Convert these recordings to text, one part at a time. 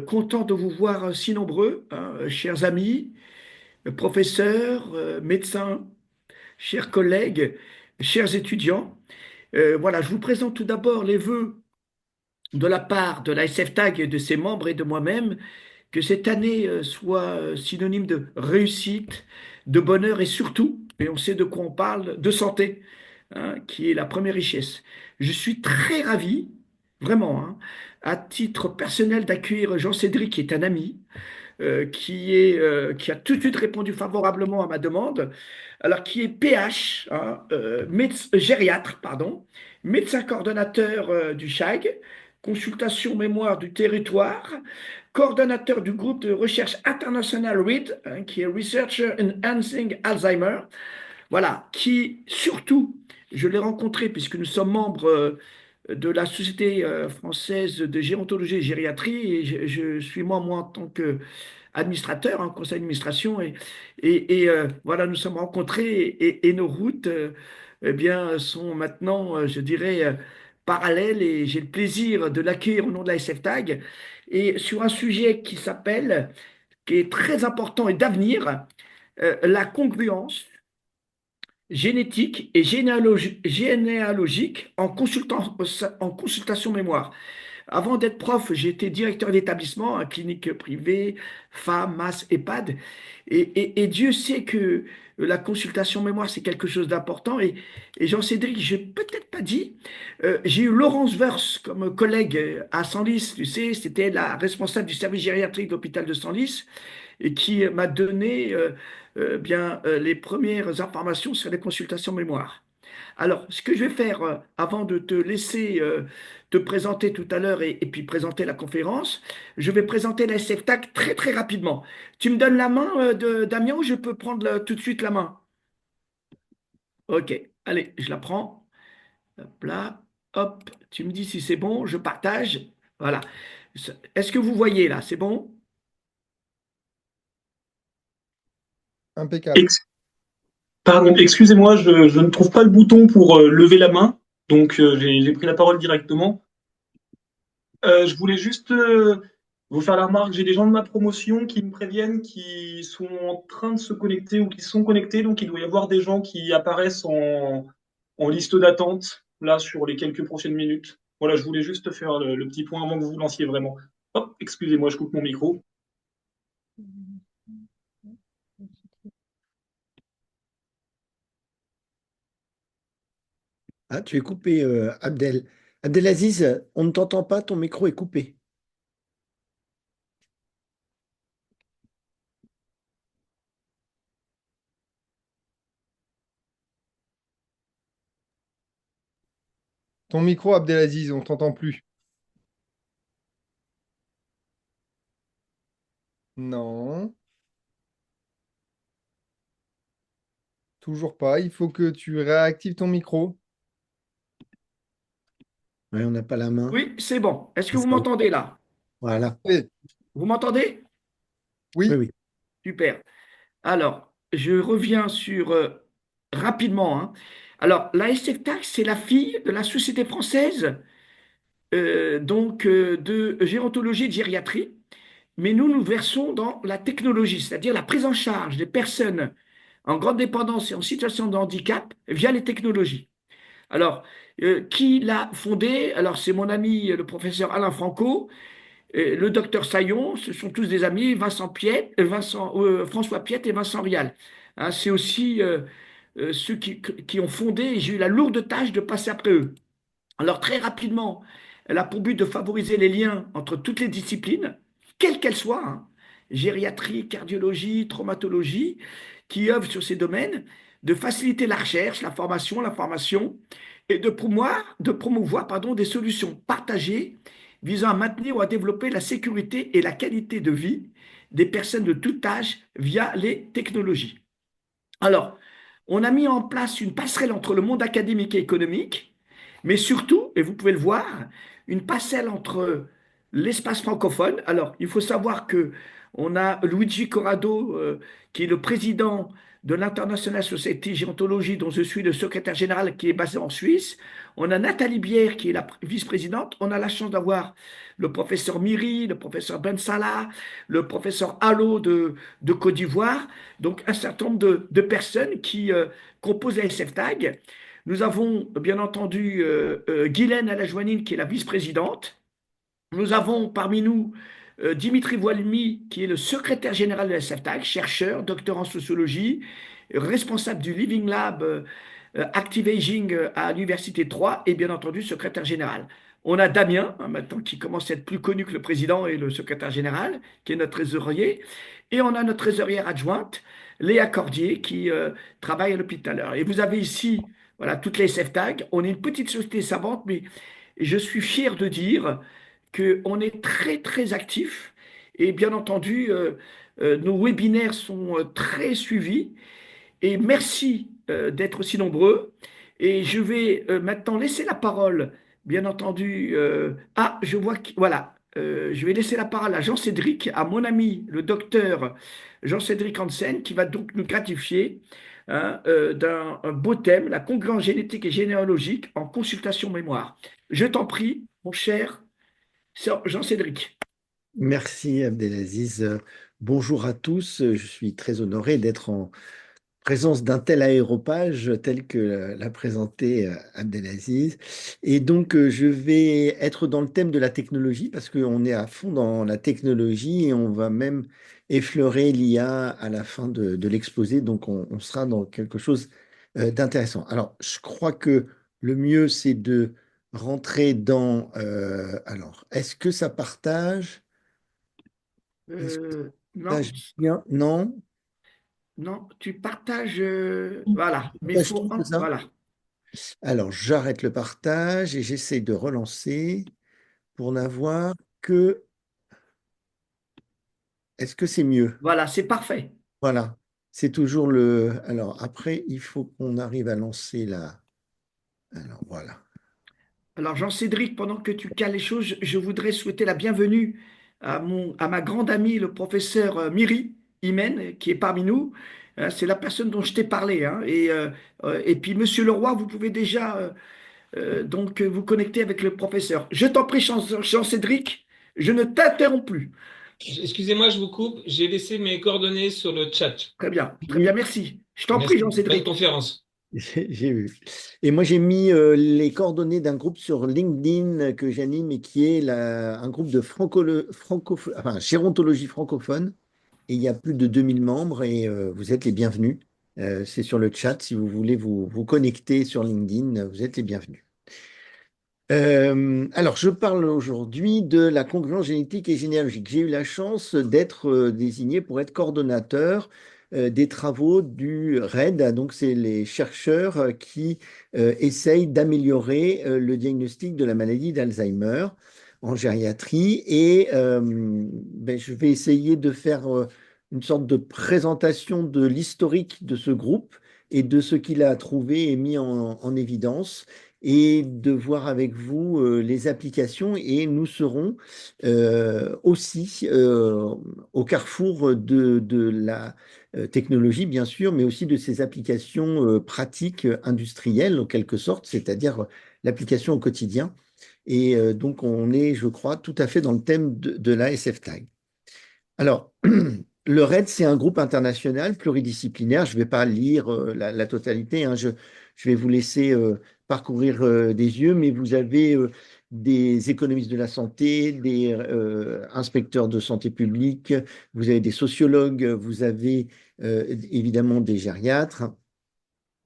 Content de vous voir si nombreux, hein, chers amis, professeurs, médecins, chers collègues, chers étudiants. Voilà, je vous présente tout d'abord les vœux de la part de la SFTAG et de ses membres et de moi-même, que cette année soit synonyme de réussite, de bonheur et surtout, et on sait de quoi on parle, de santé, hein, qui est la première richesse. Je suis très ravi, vraiment, hein, à titre personnel, d'accueillir Jean-Cédric, qui est un ami, qui a tout de suite répondu favorablement à ma demande, alors qui est PH, hein, gériatre, pardon, médecin coordonnateur du CHAG, consultation mémoire du territoire, coordonnateur du groupe de recherche international READ, hein, qui est Researcher Enhancing Alzheimer, voilà, qui surtout, je l'ai rencontré puisque nous sommes membres de la Société française de gérontologie et gériatrie, et je suis moi en tant qu'administrateur, en conseil d'administration, voilà, nous sommes rencontrés et nos routes eh bien, sont maintenant, je dirais, parallèles, et j'ai le plaisir de l'accueillir au nom de la SFTAG et sur un sujet qui est très important et d'avenir, la congruence génétique et généalogique en consultation mémoire. Avant d'être prof, j'ai été directeur d'établissement, à clinique privée, FAM, MAS, EHPAD. Et Dieu sait que la consultation mémoire, c'est quelque chose d'important. Et Jean-Cédric, je n'ai peut-être pas dit, j'ai eu Laurence Weurs comme collègue à Senlis, tu sais, c'était la responsable du service gériatrique de l'hôpital de Senlis, et qui m'a donné les premières informations sur les consultations mémoire. Alors, ce que je vais faire avant de te laisser te présenter tout à l'heure et puis présenter la conférence, je vais présenter la SFTAC très très rapidement. Tu me donnes la main Damien, ou je peux prendre tout de suite la main? Ok, allez, je la prends. Hop là, hop, tu me dis si c'est bon, je partage. Voilà. Est-ce que vous voyez là, c'est bon? Impeccable. Ex- Pardon, excusez-moi, je ne trouve pas le bouton pour lever la main, donc j'ai pris la parole directement. Je voulais juste vous faire la remarque, j'ai des gens de ma promotion qui me préviennent qui sont en train de se connecter ou qui sont connectés, donc il doit y avoir des gens qui apparaissent en liste d'attente, là, sur les quelques prochaines minutes. Voilà, je voulais juste faire le petit point avant que vous vous lanciez vraiment. Hop, excusez-moi, je coupe mon micro. Ah, tu es coupé, Abdel. Abdelaziz, on ne t'entend pas, ton micro est coupé. Ton micro, Abdelaziz, on t'entend plus. Non, toujours pas. Il faut que tu réactives ton micro. Ouais, on n'a pas la main. Oui, c'est bon. Est-ce que C'est vous ça. m'entendez là? Voilà. Oui, Vous m'entendez? Oui, oui. oui. Super. Alors, je reviens sur rapidement, hein. Alors, la SFTAC, c'est la fille de la Société française de gérontologie et de gériatrie. Mais nous versons dans la technologie, c'est-à-dire la prise en charge des personnes en grande dépendance et en situation de handicap via les technologies. Alors, qui l'a fondée? Alors, c'est mon ami, le professeur Alain Franco, le docteur Saillon, ce sont tous des amis, François Piette et Vincent Rial. Hein, c'est aussi ceux qui ont fondé, et j'ai eu la lourde tâche de passer après eux. Alors très rapidement, elle a pour but de favoriser les liens entre toutes les disciplines, quelles qu'elles soient, hein, gériatrie, cardiologie, traumatologie, qui œuvrent sur ces domaines, de faciliter la recherche, la formation, l'information, et de promouvoir des solutions partagées visant à maintenir ou à développer la sécurité et la qualité de vie des personnes de tout âge via les technologies. Alors, on a mis en place une passerelle entre le monde académique et économique, mais surtout, et vous pouvez le voir, une passerelle entre l'espace francophone. Alors, il faut savoir que on a Luigi Corrado, qui est le président de l'International Society Gérontologie, dont je suis le secrétaire général, qui est basé en Suisse. On a Nathalie Bière, qui est la vice-présidente. On a la chance d'avoir le professeur Miri, le professeur Ben Salah, le professeur Allo de Côte d'Ivoire. Donc, un certain nombre de personnes qui composent la SFTAG. Nous avons, bien entendu, Guylaine Alajouanine, qui est la vice-présidente. Nous avons parmi nous Dimitri Voilmi, qui est le secrétaire général de la SFTAG, chercheur, docteur en sociologie, responsable du Living Lab Active Aging à l'Université 3 et bien entendu secrétaire général. On a Damien, hein, maintenant, qui commence à être plus connu que le président et le secrétaire général, qui est notre trésorier. Et on a notre trésorière adjointe, Léa Cordier, qui travaille à l'hôpital. Et vous avez ici, voilà, toutes les SFTAG. On est une petite société savante, mais je suis fier de dire qu'on est très, très actif. Et bien entendu, nos webinaires sont très suivis. Et merci d'être aussi nombreux. Et je vais maintenant laisser la parole, bien entendu. Je vois que, voilà, je vais laisser la parole à Jean-Cédric, à mon ami, le docteur Jean-Cédric Hansen, qui va donc nous gratifier hein, d'un un beau thème, la congruence génétique et généalogique en consultation mémoire. Je t'en prie, mon cher Jean-Cédric. Merci Abdelaziz. Bonjour à tous. Je suis très honoré d'être en présence d'un tel aéropage tel que l'a présenté Abdelaziz. Et donc, je vais être dans le thème de la technologie parce qu'on est à fond dans la technologie et on va même effleurer l'IA à la fin de l'exposé. Donc, on sera dans quelque chose d'intéressant. Alors, je crois que le mieux, c'est de rentrer dans... alors, est-ce que ça partage? Est-ce que ça Non, partage bien? Non? non, tu partages, voilà, mais il Partage faut, tout, c'est ça? voilà. Alors, j'arrête le partage et j'essaie de relancer pour n'avoir que... Est-ce que c'est mieux? Voilà, c'est parfait. Voilà. C'est toujours le... Alors, après, il faut qu'on arrive à lancer la... Alors, voilà. Alors, Jean-Cédric, pendant que tu cales les choses, je voudrais souhaiter la bienvenue à ma grande amie, le professeur Miri Imen, qui est parmi nous. C'est la personne dont je t'ai parlé, hein. Et puis, Monsieur Leroy, vous pouvez déjà donc vous connecter avec le professeur. Je t'en prie, Jean-Cédric, je ne t'interromps plus. Excusez-moi, je vous coupe. J'ai laissé mes coordonnées sur le chat. Très bien, merci. Je t'en prie, Merci. Bonne Jean-Cédric. conférence. J'ai vu. Et moi, j'ai mis les coordonnées d'un groupe sur LinkedIn que j'anime et qui est un groupe de enfin, gérontologie francophone. Et il y a plus de 2000 membres et vous êtes les bienvenus. C'est sur le chat. Si vous voulez vous connecter sur LinkedIn, vous êtes les bienvenus. Alors, je parle aujourd'hui de la congruence génétique et généalogique. J'ai eu la chance d'être désigné pour être coordonnateur des travaux du RAID. Donc, c'est les chercheurs qui essayent d'améliorer le diagnostic de la maladie d'Alzheimer en gériatrie. Et je vais essayer de faire une sorte de présentation de l'historique de ce groupe et de ce qu'il a trouvé et mis en évidence et de voir avec vous les applications. Et nous serons aussi au carrefour de la technologie, bien sûr, mais aussi de ces applications pratiques industrielles, en quelque sorte, c'est-à-dire l'application au quotidien. Et donc, on est, je crois, tout à fait dans le thème de la SFTAG. Alors, le RAID, c'est un groupe international pluridisciplinaire. Je ne vais pas lire la totalité, hein. Je vais vous laisser parcourir des yeux, mais vous avez des économistes de la santé, des inspecteurs de santé publique, vous avez des sociologues, vous avez évidemment des gériatres,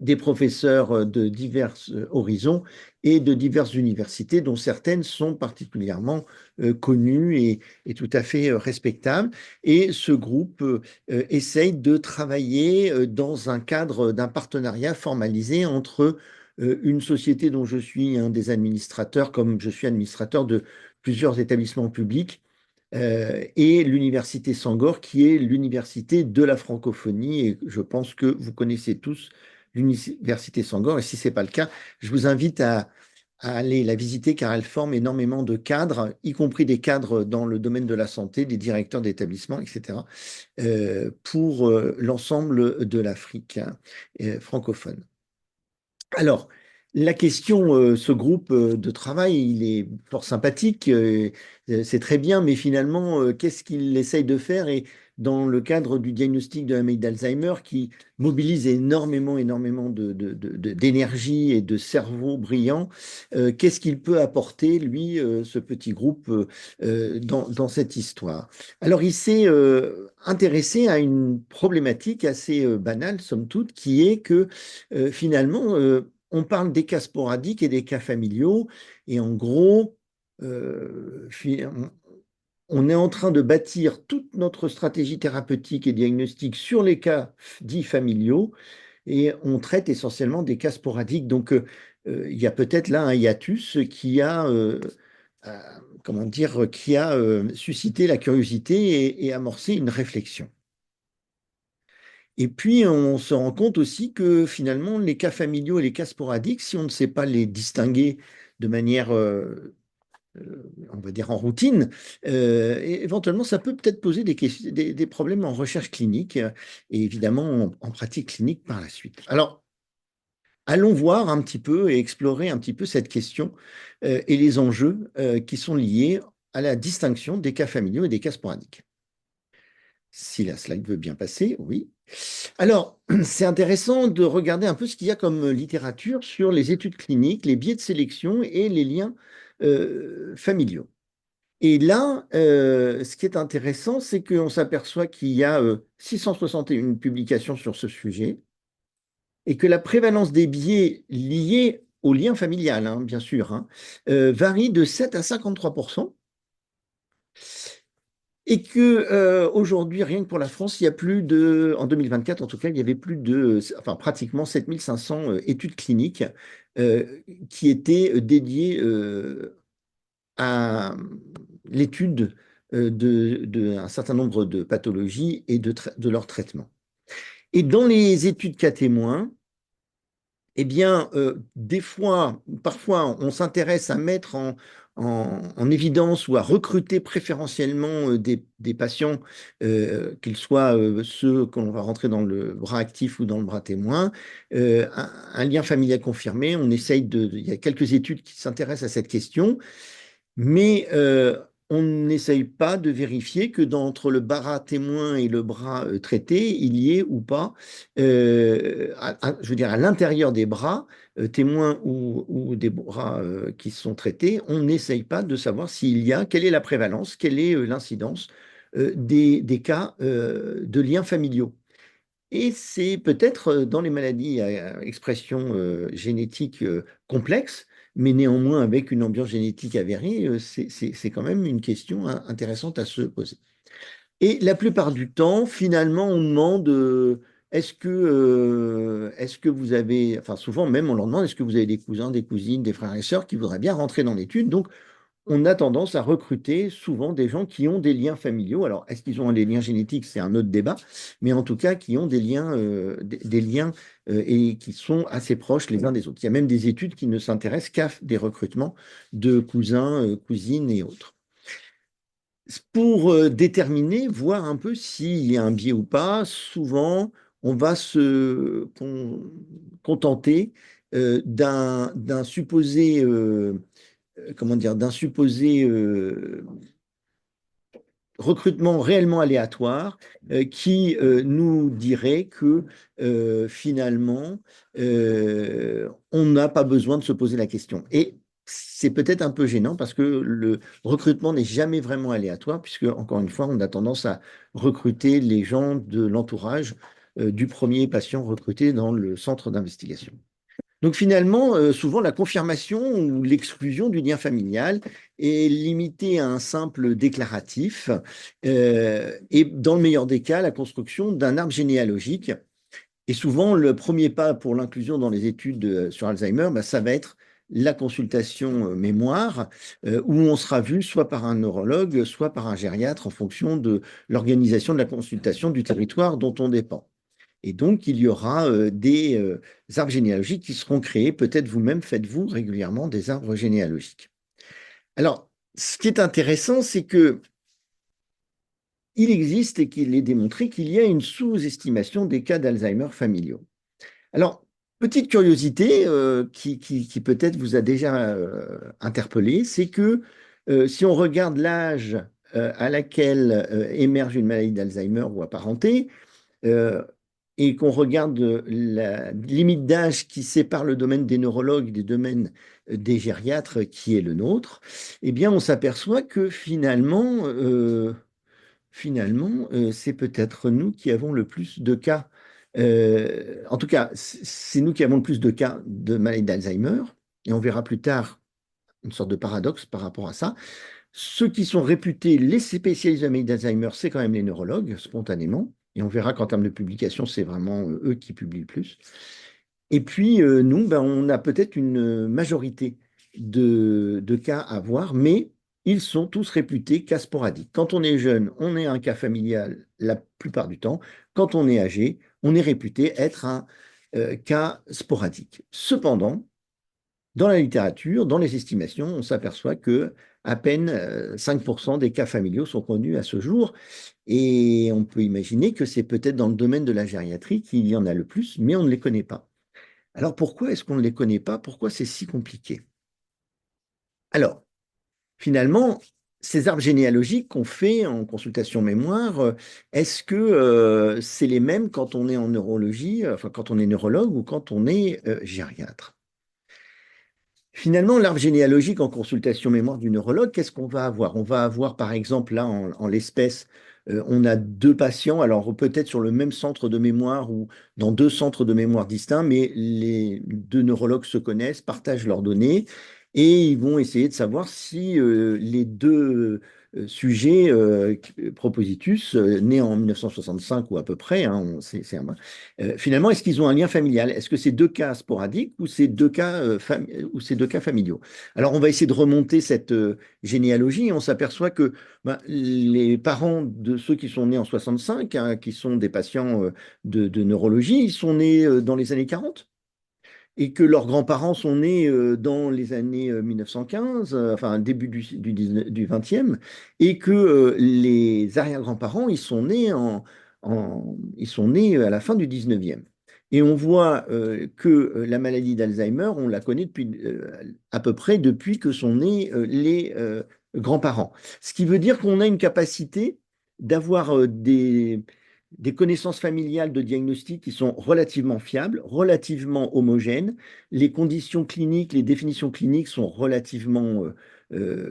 des professeurs de divers horizons et de diverses universités, dont certaines sont particulièrement connues et tout à fait respectables. Et ce groupe essaye de travailler dans un cadre d'un partenariat formalisé entre une société dont je suis un des administrateurs, comme je suis administrateur de plusieurs établissements publics, et l'université Sangor, qui est l'université de la francophonie. Et je pense que vous connaissez tous l'université Sangor. Et si ce n'est pas le cas, je vous invite à aller la visiter car elle forme énormément de cadres, y compris des cadres dans le domaine de la santé, des directeurs d'établissements, etc., pour l'ensemble de l'Afrique francophone. Alors, la question, ce groupe de travail, il est fort sympathique, c'est très bien, mais finalement, qu'est-ce qu'il essaye de faire? Et dans le cadre du diagnostic de la maladie d'Alzheimer, qui mobilise énormément d'énergie et de cerveau brillant, qu'est-ce qu'il peut apporter, lui, ce petit groupe, dans cette histoire? Alors, il s'est intéressé à une problématique assez banale, somme toute, qui est que finalement, on parle des cas sporadiques et des cas familiaux, et en gros, on est en train de bâtir toute notre stratégie thérapeutique et diagnostique sur les cas dits familiaux, et on traite essentiellement des cas sporadiques. Donc, il y a peut-être là un hiatus qui a, euh, comment dire, qui a suscité la curiosité et amorcé une réflexion. Et puis, on se rend compte aussi que finalement, les cas familiaux et les cas sporadiques, si on ne sait pas les distinguer de manière, on va dire, en routine, éventuellement, ça peut peut-être poser des problèmes en recherche clinique et évidemment en pratique clinique par la suite. Alors, allons voir un petit peu et explorer un petit peu cette question et les enjeux qui sont liés à la distinction des cas familiaux et des cas sporadiques. Si la slide veut bien passer, oui. Alors, c'est intéressant de regarder un peu ce qu'il y a comme littérature sur les études cliniques, les biais de sélection et les liens familiaux. Et là, ce qui est intéressant, c'est qu'on s'aperçoit qu'il y a 661 publications sur ce sujet et que la prévalence des biais liés au lien familial, hein, bien sûr, hein, varie de 7 à 53%. Et que aujourd'hui, rien que pour la France, il y a plus de, en 2024 en tout cas, il y avait plus de, enfin pratiquement 7500 études cliniques qui étaient dédiées à l'étude d'un certain nombre de pathologies et de leur traitement. Et dans les études cas témoins, eh bien, des fois, parfois, on s'intéresse à mettre en évidence ou à recruter préférentiellement des patients, qu'ils soient ceux qu'on va rentrer dans le bras actif ou dans le bras témoin, un lien familial confirmé. Il y a quelques études qui s'intéressent à cette question, mais on n'essaye pas de vérifier que entre le bras témoin et le bras traité, il y ait ou pas, je veux dire, à l'intérieur des bras, témoins ou des bras qui sont traités, on n'essaye pas de savoir quelle est la prévalence, quelle est l'incidence des cas de liens familiaux. Et c'est peut-être dans les maladies à expression génétique complexe, mais néanmoins avec une ambiance génétique avérée, c'est quand même une question intéressante à se poser. Et la plupart du temps, finalement, on demande est-ce que vous avez, enfin souvent même on leur demande est-ce que vous avez des cousins, des cousines, des frères et sœurs qui voudraient bien rentrer dans l'étude. Donc on a tendance à recruter souvent des gens qui ont des liens familiaux. Alors, est-ce qu'ils ont des liens génétiques? C'est un autre débat, mais en tout cas, qui ont des liens, et qui sont assez proches les uns des autres. Il y a même des études qui ne s'intéressent qu'à des recrutements de cousins, cousines et autres. Pour déterminer, voir un peu s'il y a un biais ou pas, souvent, on va se contenter d'un supposé comment dire, d'un supposé recrutement réellement aléatoire qui nous dirait que finalement, on n'a pas besoin de se poser la question. Et c'est peut-être un peu gênant parce que le recrutement n'est jamais vraiment aléatoire, puisque, encore une fois, on a tendance à recruter les gens de l'entourage du premier patient recruté dans le centre d'investigation. Donc finalement, souvent la confirmation ou l'exclusion du lien familial est limitée à un simple déclaratif et dans le meilleur des cas, la construction d'un arbre généalogique. Et souvent, le premier pas pour l'inclusion dans les études sur Alzheimer, ça va être la consultation mémoire, où on sera vu soit par un neurologue, soit par un gériatre en fonction de l'organisation de la consultation du territoire dont on dépend. Et donc, il y aura des arbres généalogiques qui seront créés. Peut-être vous-même faites-vous régulièrement des arbres généalogiques. Alors, ce qui est intéressant, c'est que il existe et qu'il est démontré qu'il y a une sous-estimation des cas d'Alzheimer familiaux. Alors, petite curiosité qui peut-être vous a déjà interpellé, c'est que si on regarde l'âge à laquelle émerge une maladie d'Alzheimer ou apparentée, euh, et qu'on regarde la limite d'âge qui sépare le domaine des neurologues des domaines des gériatres, qui est le nôtre, eh bien, on s'aperçoit que finalement, c'est peut-être nous qui avons le plus de cas. En tout cas, c'est nous qui avons le plus de cas de maladie d'Alzheimer. Et on verra plus tard une sorte de paradoxe par rapport à ça. Ceux qui sont réputés les spécialistes de maladie d'Alzheimer, c'est quand même les neurologues, spontanément. Et on verra qu'en termes de publication, c'est vraiment eux qui publient le plus. Et puis, nous, ben, on a peut-être une majorité de cas à voir, mais ils sont tous réputés cas sporadiques. Quand on est jeune, on est un cas familial la plupart du temps. Quand on est âgé, on est réputé être un cas sporadique. Cependant, dans la littérature, dans les estimations, on s'aperçoit que à peine 5% des cas familiaux sont connus à ce jour. Et on peut imaginer que c'est peut-être dans le domaine de la gériatrie qu'il y en a le plus, mais on ne les connaît pas. Alors pourquoi est-ce qu'on ne les connaît pas? Pourquoi c'est si compliqué? Alors, finalement, ces arbres généalogiques qu'on fait en consultation mémoire, est-ce que c'est les mêmes quand on est en neurologie, enfin quand on est neurologue ou quand on est gériatre? Finalement, l'arbre généalogique en consultation mémoire du neurologue, qu'est-ce qu'on va avoir? On va avoir, par exemple, là, en l'espèce, on a deux patients, alors peut-être sur le même centre de mémoire ou dans deux centres de mémoire distincts, mais les deux neurologues se connaissent, partagent leurs données, et ils vont essayer de savoir si les deux sujets propositus, nés en 1965 ou à peu près, hein, finalement, est-ce qu'ils ont un lien familial? Est-ce que c'est deux cas sporadiques ou c'est deux cas familiaux? Alors, on va essayer de remonter cette généalogie et on s'aperçoit que ben, les parents de ceux qui sont nés en 65, hein, qui sont des patients de neurologie, ils sont nés dans les années 40 et que leurs grands-parents sont nés dans les années 1915, enfin début du 20e, et que les arrière-grands-parents, ils sont nés à la fin du 19e. Et on voit que la maladie d'Alzheimer, on la connaît depuis, à peu près depuis que sont nés les grands-parents. Ce qui veut dire qu'on a une capacité d'avoir des connaissances familiales de diagnostic qui sont relativement fiables, relativement homogènes. Les conditions cliniques, les définitions cliniques sont relativement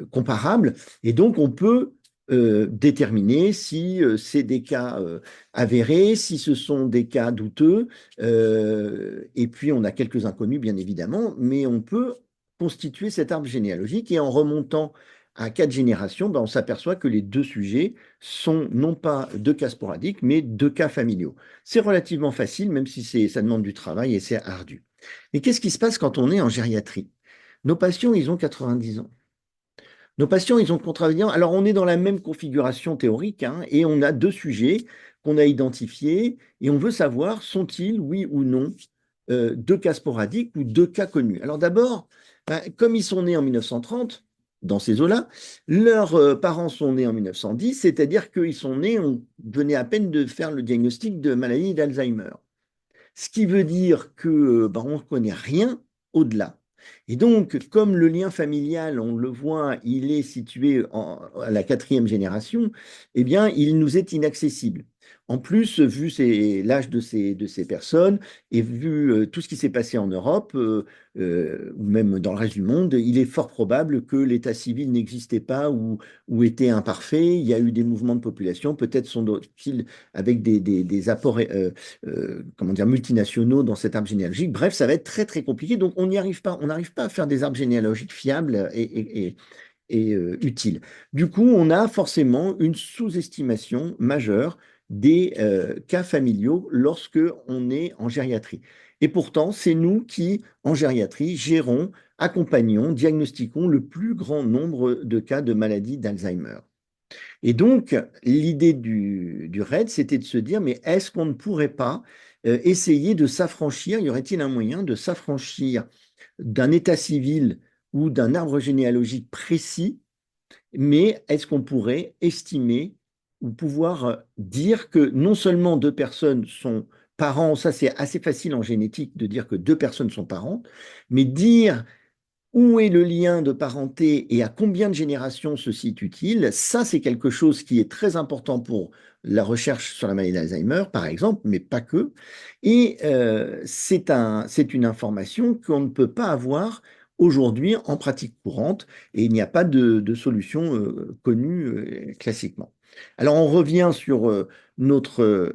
comparables. Et donc, on peut déterminer si c'est des cas avérés, si ce sont des cas douteux. Et puis, on a quelques inconnus, bien évidemment, mais on peut constituer cet arbre généalogique et en remontant à 4 générations, ben, on s'aperçoit que les deux sujets sont non pas deux cas sporadiques, mais deux cas familiaux. C'est relativement facile, même si ça demande du travail et c'est ardu. Mais qu'est-ce qui se passe quand on est en gériatrie? Nos patients, ils ont 90 ans. Nos patients, ils ont contravenant. Alors, on est dans la même configuration théorique, hein, et on a deux sujets qu'on a identifiés, et on veut savoir, sont-ils, oui ou non, deux cas sporadiques ou deux cas connus? Alors d'abord, ben, comme ils sont nés en 1930, dans ces eaux-là, leurs parents sont nés en 1910, c'est-à-dire qu'ils sont nés, on venait à peine de faire le diagnostic de maladie d'Alzheimer. Ce qui veut dire que ben, on ne connaît rien au-delà. Et donc, comme le lien familial, on le voit, il est situé à la 4e génération, eh bien, il nous est inaccessible. En plus, vu l'âge de ces personnes et vu tout ce qui s'est passé en Europe, ou même dans le reste du monde, il est fort probable que l'état civil n'existait pas ou était imparfait. Il y a eu des mouvements de population, peut-être sont-ils avec des apports comment dire, multinationaux dans cet arbre généalogique. Bref, ça va être très, très compliqué. Donc, on n'y arrive pas. On n'arrive pas à faire des arbres généalogiques fiables et utiles. Du coup, on a forcément une sous-estimation majeure des cas familiaux lorsque on est en gériatrie. Et pourtant, c'est nous qui, en gériatrie, gérons, accompagnons, diagnostiquons le plus grand nombre de cas de maladie d'Alzheimer. Et donc, l'idée du RAID, c'était de se dire, mais est-ce qu'on ne pourrait pas essayer de s'affranchir, y aurait-il un moyen de s'affranchir d'un état civil ou d'un arbre généalogique précis, mais est-ce qu'on pourrait estimer ou pouvoir dire que non seulement deux personnes sont parents, ça c'est assez facile en génétique de dire que deux personnes sont parents, mais dire où est le lien de parenté et à combien de générations se situe-t-il, ça c'est quelque chose qui est très important pour la recherche sur la maladie d'Alzheimer, par exemple, mais pas que. Et c'est une information qu'on ne peut pas avoir aujourd'hui en pratique courante et il n'y a pas de solution connue classiquement. Alors on revient sur euh, notre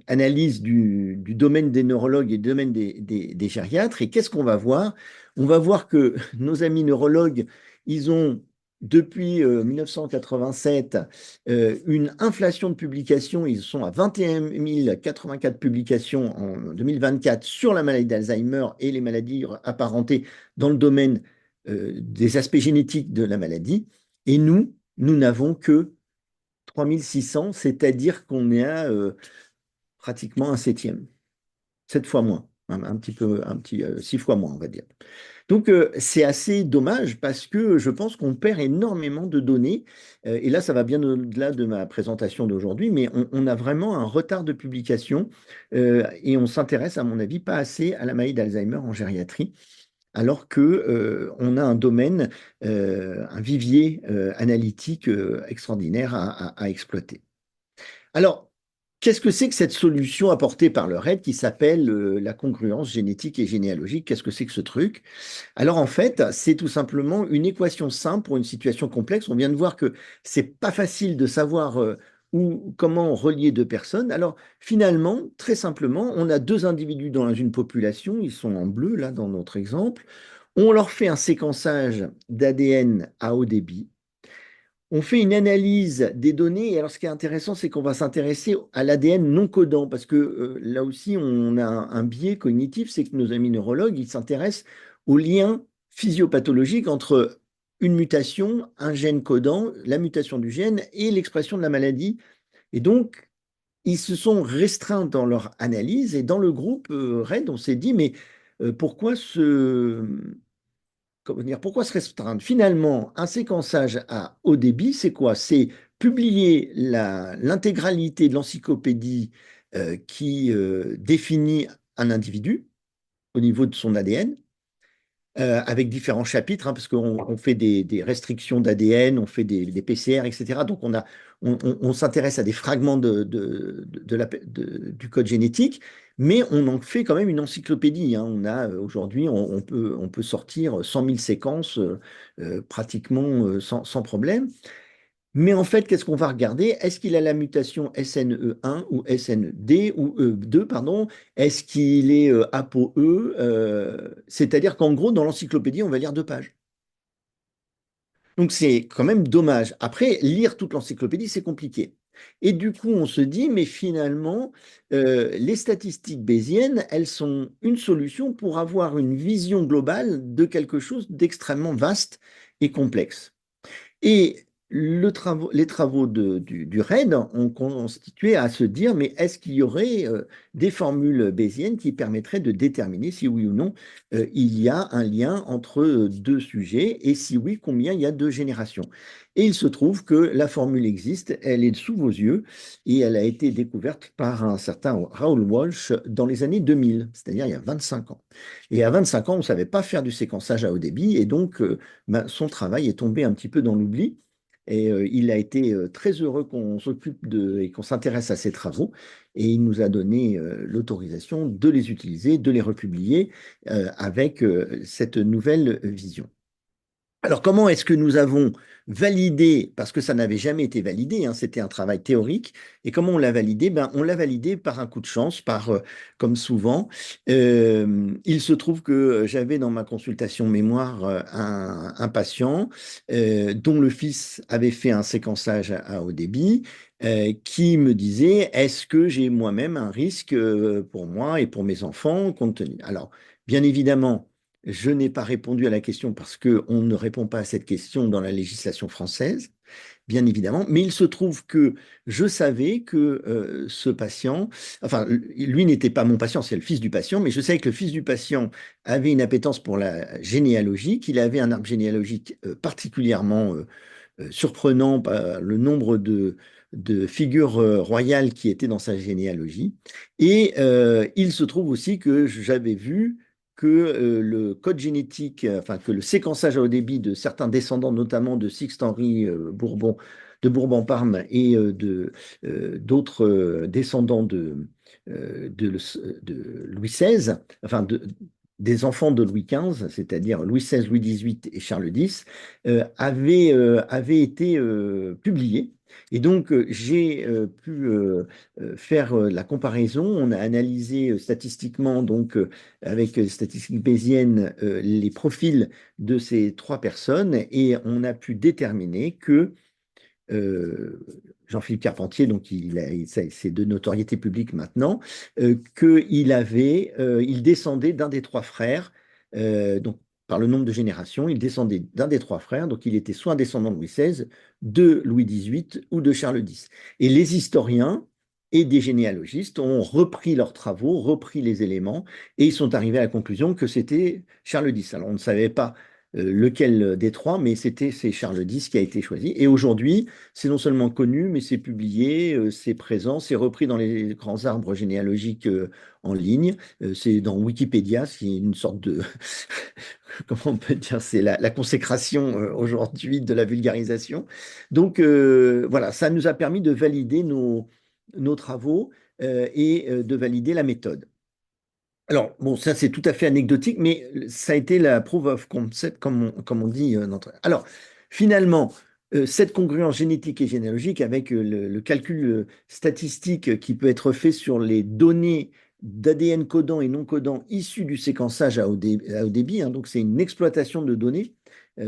analyse du domaine des neurologues et du domaine des gériatres. Et qu'est-ce qu'on va voir? On va voir que nos amis neurologues, ils ont, depuis 1987, une inflation de publications. Ils sont à 21 084 publications en 2024 sur la maladie d'Alzheimer et les maladies apparentées dans le domaine des aspects génétiques de la maladie. Et nous n'avons que 3600, c'est-à-dire qu'on est à pratiquement un septième, 7 fois moins, six fois moins, on va dire. Donc, c'est assez dommage parce que je pense qu'on perd énormément de données. Et là, ça va bien au-delà de ma présentation d'aujourd'hui, mais on a vraiment un retard de publication et on s'intéresse, à mon avis, pas assez à la maladie d'Alzheimer en gériatrie alors que on a un domaine, un vivier analytique extraordinaire à exploiter. Alors, qu'est-ce que c'est que cette solution apportée par le RAID qui s'appelle la congruence génétique et généalogique? Qu'est-ce que c'est que ce truc? Alors en fait, c'est tout simplement une équation simple pour une situation complexe. On vient de voir que c'est pas facile de savoir comment relier deux personnes. Alors finalement, très simplement, on a deux individus dans une population, ils sont en bleu là dans notre exemple. On leur fait un séquençage d'ADN à haut débit. On fait une analyse des données. Et alors, ce qui est intéressant, c'est qu'on va s'intéresser à l'ADN non codant, parce que là aussi, on a un biais cognitif, c'est que nos amis neurologues, ils s'intéressent aux liens physiopathologiques entre une mutation, un gène codant, la mutation du gène et l'expression de la maladie. Et donc, ils se sont restreints dans leur analyse. Et dans le groupe RAID, on s'est dit, mais pourquoi comment dire, pourquoi se restreindre? Finalement, un séquençage à haut débit, c'est quoi? C'est publier l'intégralité de l'encyclopédie qui définit un individu au niveau de son ADN, avec différents chapitres, hein, parce qu'on fait des restrictions d'ADN, on fait des PCR, etc. Donc on s'intéresse à des fragments du code génétique, mais on en fait quand même une encyclopédie, hein. On a aujourd'hui, on peut sortir 100 000 séquences pratiquement sans problème. Mais en fait, qu'est-ce qu'on va regarder? Est-ce qu'il a la mutation SNE1 ou SND ou E2, pardon? Est-ce qu'il est ApoE? C'est-à-dire qu'en gros, dans l'encyclopédie, on va lire 2 pages. Donc c'est quand même dommage. Après, lire toute l'encyclopédie, c'est compliqué. Et du coup, on se dit, mais finalement, les statistiques bayésiennes, elles sont une solution pour avoir une vision globale de quelque chose d'extrêmement vaste et complexe. Et les travaux du RAID ont constitué à se dire, mais est-ce qu'il y aurait des formules bayésiennes qui permettraient de déterminer si oui ou non il y a un lien entre deux sujets et si oui, combien il y a de générations. Et il se trouve que la formule existe, elle est sous vos yeux et elle a été découverte par un certain Raoul Walsh dans les années 2000, c'est-à-dire il y a 25 ans. Et à 25 ans, on ne savait pas faire du séquençage à haut débit et donc son travail est tombé un petit peu dans l'oubli. Et il a été très heureux qu'on s'occupe et qu'on s'intéresse à ses travaux. Et il nous a donné l'autorisation de les utiliser, de les republier avec cette nouvelle vision. Alors, comment est-ce que nous avons validé, parce que ça n'avait jamais été validé, hein, c'était un travail théorique, et comment on l'a validé? Ben, on l'a validé par un coup de chance, comme souvent. Il se trouve que j'avais dans ma consultation mémoire un patient dont le fils avait fait un séquençage à haut débit, qui me disait, est-ce que j'ai moi-même un risque pour moi et pour mes enfants compte tenu? Alors, bien évidemment, je n'ai pas répondu à la question parce qu'on ne répond pas à cette question dans la législation française. bien évidemment. Mais il se trouve que je savais que ce patient, enfin, lui n'était pas mon patient, c'est le fils du patient, mais je savais que le fils du patient avait une appétence pour la généalogie, qu'il avait un arbre généalogique particulièrement surprenant par le nombre de figures royales qui étaient dans sa généalogie. Et il se trouve aussi que j'avais vu que le code génétique, enfin que le séquençage à haut débit de certains descendants, notamment de Sixte-Henri Bourbon, de Bourbon-Parme et d'autres descendants de Louis XVI, enfin des enfants de Louis XV, c'est-à-dire Louis XVI, Louis XVIII et Charles X, avait été publié. Et donc, j'ai pu faire la comparaison. On a analysé statistiquement, donc avec statistiques bayésiennes, les profils de ces trois personnes et on a pu déterminer que euh, Jean-Philippe Carpentier, donc c'est de notoriété publique maintenant, il descendait d'un des trois frères, donc par le nombre de générations, il descendait d'un des trois frères, donc il était soit un descendant de Louis XVI, de Louis XVIII ou de Charles X. Et les historiens et des généalogistes ont repris leurs travaux, repris les éléments, et ils sont arrivés à la conclusion que c'était Charles X. Alors on ne savait pas lequel des trois, mais c'est Charles X qui a été choisi. Et aujourd'hui, c'est non seulement connu, mais c'est publié, c'est présent, c'est repris dans les grands arbres généalogiques en ligne. C'est dans Wikipédia, c'est une sorte de, comment on peut dire, c'est la consécration aujourd'hui de la vulgarisation. Donc voilà, ça nous a permis de valider nos travaux et de valider la méthode. Alors, bon, ça c'est tout à fait anecdotique, mais ça a été la proof of concept, comme on dit. Alors, finalement, cette congruence génétique et généalogique avec le calcul statistique qui peut être fait sur les données d'ADN codant et non codant issues du séquençage à haut débit, hein, donc c'est une exploitation de données,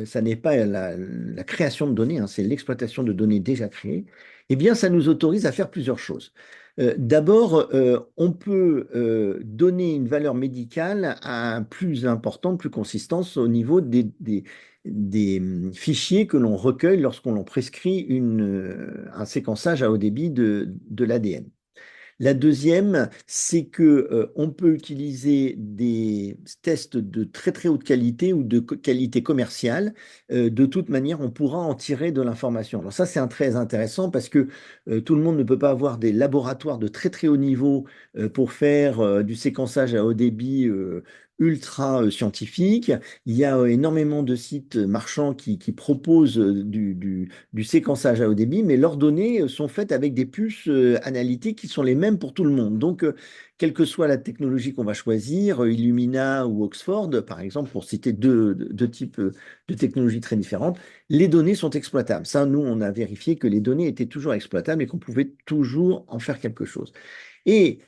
ça n'est pas la création de données, hein, c'est l'exploitation de données déjà créées, eh bien, ça nous autorise à faire plusieurs choses. D'abord, on peut donner une valeur médicale plus importante, plus consistante au niveau des fichiers que l'on recueille lorsqu'on l'on prescrit un séquençage à haut débit de l'ADN. La deuxième, c'est que on peut utiliser des tests de très très haute qualité ou de qualité commerciale. De toute manière, on pourra en tirer de l'information. Alors ça, c'est très intéressant parce que tout le monde ne peut pas avoir des laboratoires de très très haut niveau pour faire du séquençage à haut débit ultra scientifique. Il y a énormément de sites marchands qui proposent du séquençage à haut débit, mais leurs données sont faites avec des puces analytiques qui sont les mêmes pour tout le monde. Donc, quelle que soit la technologie qu'on va choisir, Illumina ou Oxford, par exemple, pour citer deux types de technologies très différentes, les données sont exploitables. Ça, nous, on a vérifié que les données étaient toujours exploitables et qu'on pouvait toujours en faire quelque chose. Et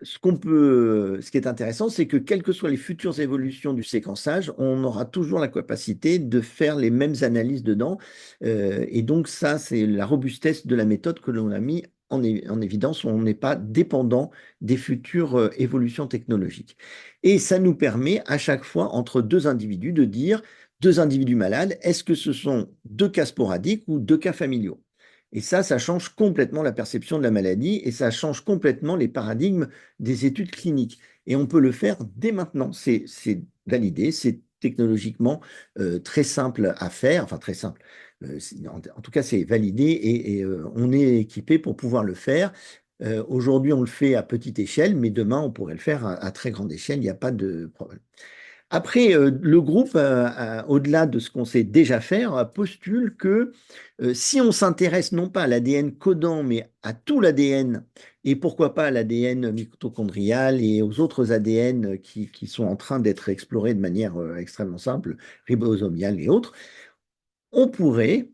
ce qui est intéressant, c'est que quelles que soient les futures évolutions du séquençage, on aura toujours la capacité de faire les mêmes analyses dedans. Et donc ça, c'est la robustesse de la méthode que l'on a mis en évidence. On n'est pas dépendant des futures évolutions technologiques. Et ça nous permet à chaque fois, entre deux individus, de dire, deux individus malades, est-ce que ce sont deux cas sporadiques ou deux cas familiaux? Et ça change complètement la perception de la maladie et ça change complètement les paradigmes des études cliniques. Et on peut le faire dès maintenant. C'est validé, c'est technologiquement très simple à faire, enfin très simple. En tout cas, c'est validé et on est équipé pour pouvoir le faire. Aujourd'hui, on le fait à petite échelle, mais demain, on pourrait le faire à très grande échelle. Il n'y a pas de problème. Après, le groupe, au-delà de ce qu'on sait déjà faire, postule que si on s'intéresse non pas à l'ADN codant, mais à tout l'ADN, et pourquoi pas à l'ADN mitochondrial et aux autres ADN qui sont en train d'être explorés de manière extrêmement simple, ribosomiale et autres, on pourrait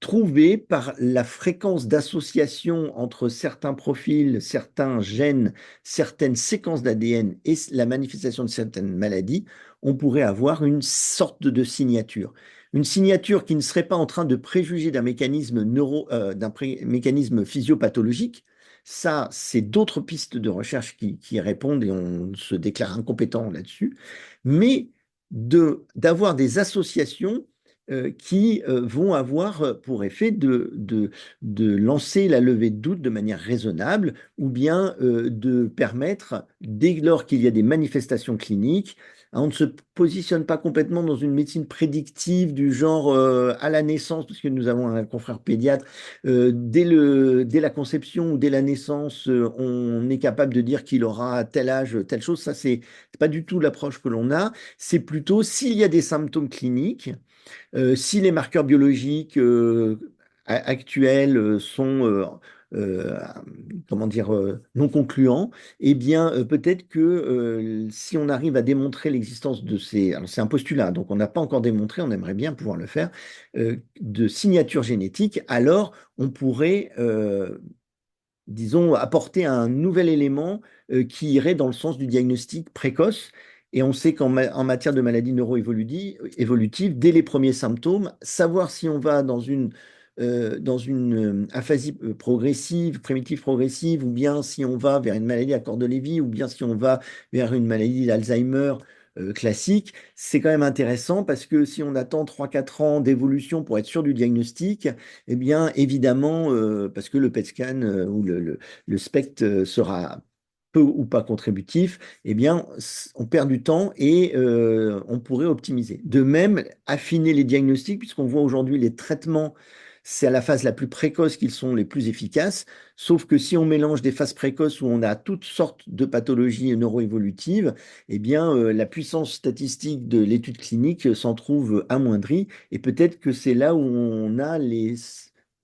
trouver par la fréquence d'association entre certains profils, certains gènes, certaines séquences d'ADN et la manifestation de certaines maladies, on pourrait avoir une sorte de signature. Une signature qui ne serait pas en train de préjuger d'un mécanisme mécanisme physiopathologique. Ça, c'est d'autres pistes de recherche qui répondent et on se déclare incompétent là-dessus. Mais d'avoir des associations qui vont avoir pour effet de lancer la levée de doute de manière raisonnable ou bien de permettre, dès lors qu'il y a des manifestations cliniques, on ne se positionne pas complètement dans une médecine prédictive du genre à la naissance, parce que nous avons un confrère pédiatre, dès la conception ou dès la naissance, on est capable de dire qu'il aura tel âge, telle chose. Ça, c'est pas du tout l'approche que l'on a. C'est plutôt s'il y a des symptômes cliniques, si les marqueurs biologiques actuels sont euh, comment dire, non concluants, eh bien, peut-être que si on arrive à démontrer l'existence de ces, alors c'est un postulat, donc on n'a pas encore démontré, on aimerait bien pouvoir le faire, de signatures génétiques, alors on pourrait, disons, apporter un nouvel élément qui irait dans le sens du diagnostic précoce. Et on sait en matière de maladies neuroévolutives, dès les premiers symptômes, savoir si on va dans une aphasie progressive, primitive progressive, ou bien si on va vers une maladie à corps de Lévy, ou bien si on va vers une maladie d'Alzheimer classique, c'est quand même intéressant parce que si on attend 3 4 ans d'évolution pour être sûr du diagnostic, eh bien évidemment, parce que le PET scan ou le SPECT sera peu ou pas contributif, eh bien, on perd du temps et on pourrait optimiser. De même, affiner les diagnostics, puisqu'on voit aujourd'hui les traitements, c'est à la phase la plus précoce qu'ils sont les plus efficaces, sauf que si on mélange des phases précoces où on a toutes sortes de pathologies neuroévolutives, eh bien, la puissance statistique de l'étude clinique s'en trouve amoindrie, et peut-être que c'est là où on a les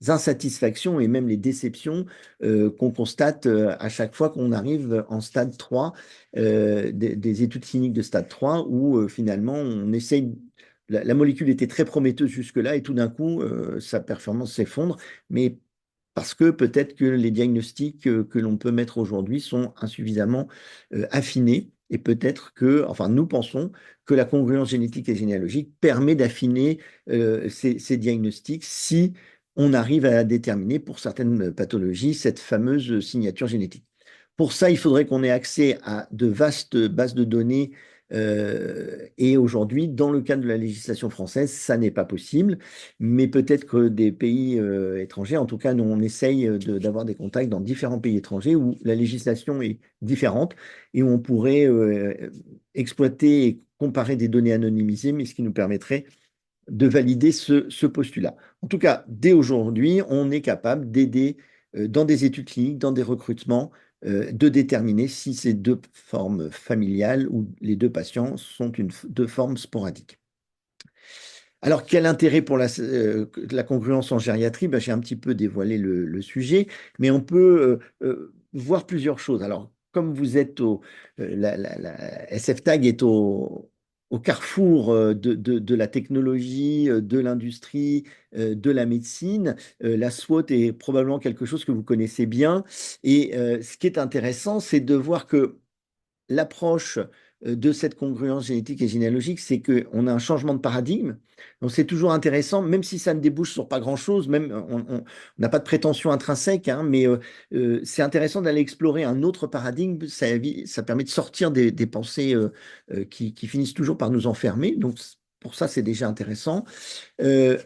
insatisfactions et même les déceptions qu'on constate à chaque fois qu'on arrive en stade 3, des études cliniques de stade 3, où finalement on essaye, la molécule était très prometteuse jusque-là et tout d'un coup sa performance s'effondre, mais parce que peut-être que les diagnostics que l'on peut mettre aujourd'hui sont insuffisamment affinés. Et peut-être que, enfin, nous pensons que la congruence génétique et généalogique permet d'affiner ces diagnostics si on arrive à déterminer pour certaines pathologies cette fameuse signature génétique. Pour ça, il faudrait qu'on ait accès à de vastes bases de données. Et aujourd'hui, dans le cadre de la législation française, ça n'est pas possible. Mais peut-être que des pays étrangers, en tout cas, nous, on essaye d'avoir des contacts dans différents pays étrangers où la législation est différente et où on pourrait exploiter et comparer des données anonymisées, mais ce qui nous permettrait de valider ce postulat. En tout cas, dès aujourd'hui, on est capable d'aider dans des études cliniques, dans des recrutements, de déterminer si ces deux formes familiales ou les deux patients sont deux formes sporadiques. Alors, quel intérêt pour la congruence en gériatrie? Ben, j'ai un petit peu dévoilé le sujet, mais on peut voir plusieurs choses. Alors, comme vous êtes la SFTAG est au carrefour de la technologie, de l'industrie, de la médecine, la SWOT est probablement quelque chose que vous connaissez bien. Et ce qui est intéressant, c'est de voir que l'approche de cette congruence génétique et généalogique, c'est qu'on a un changement de paradigme. Donc, c'est toujours intéressant, même si ça ne débouche sur pas grand-chose, même on n'a pas de prétention intrinsèque, hein, mais c'est intéressant d'aller explorer un autre paradigme. Ça permet de sortir des pensées qui finissent toujours par nous enfermer. Donc, pour ça, c'est déjà intéressant. Euh,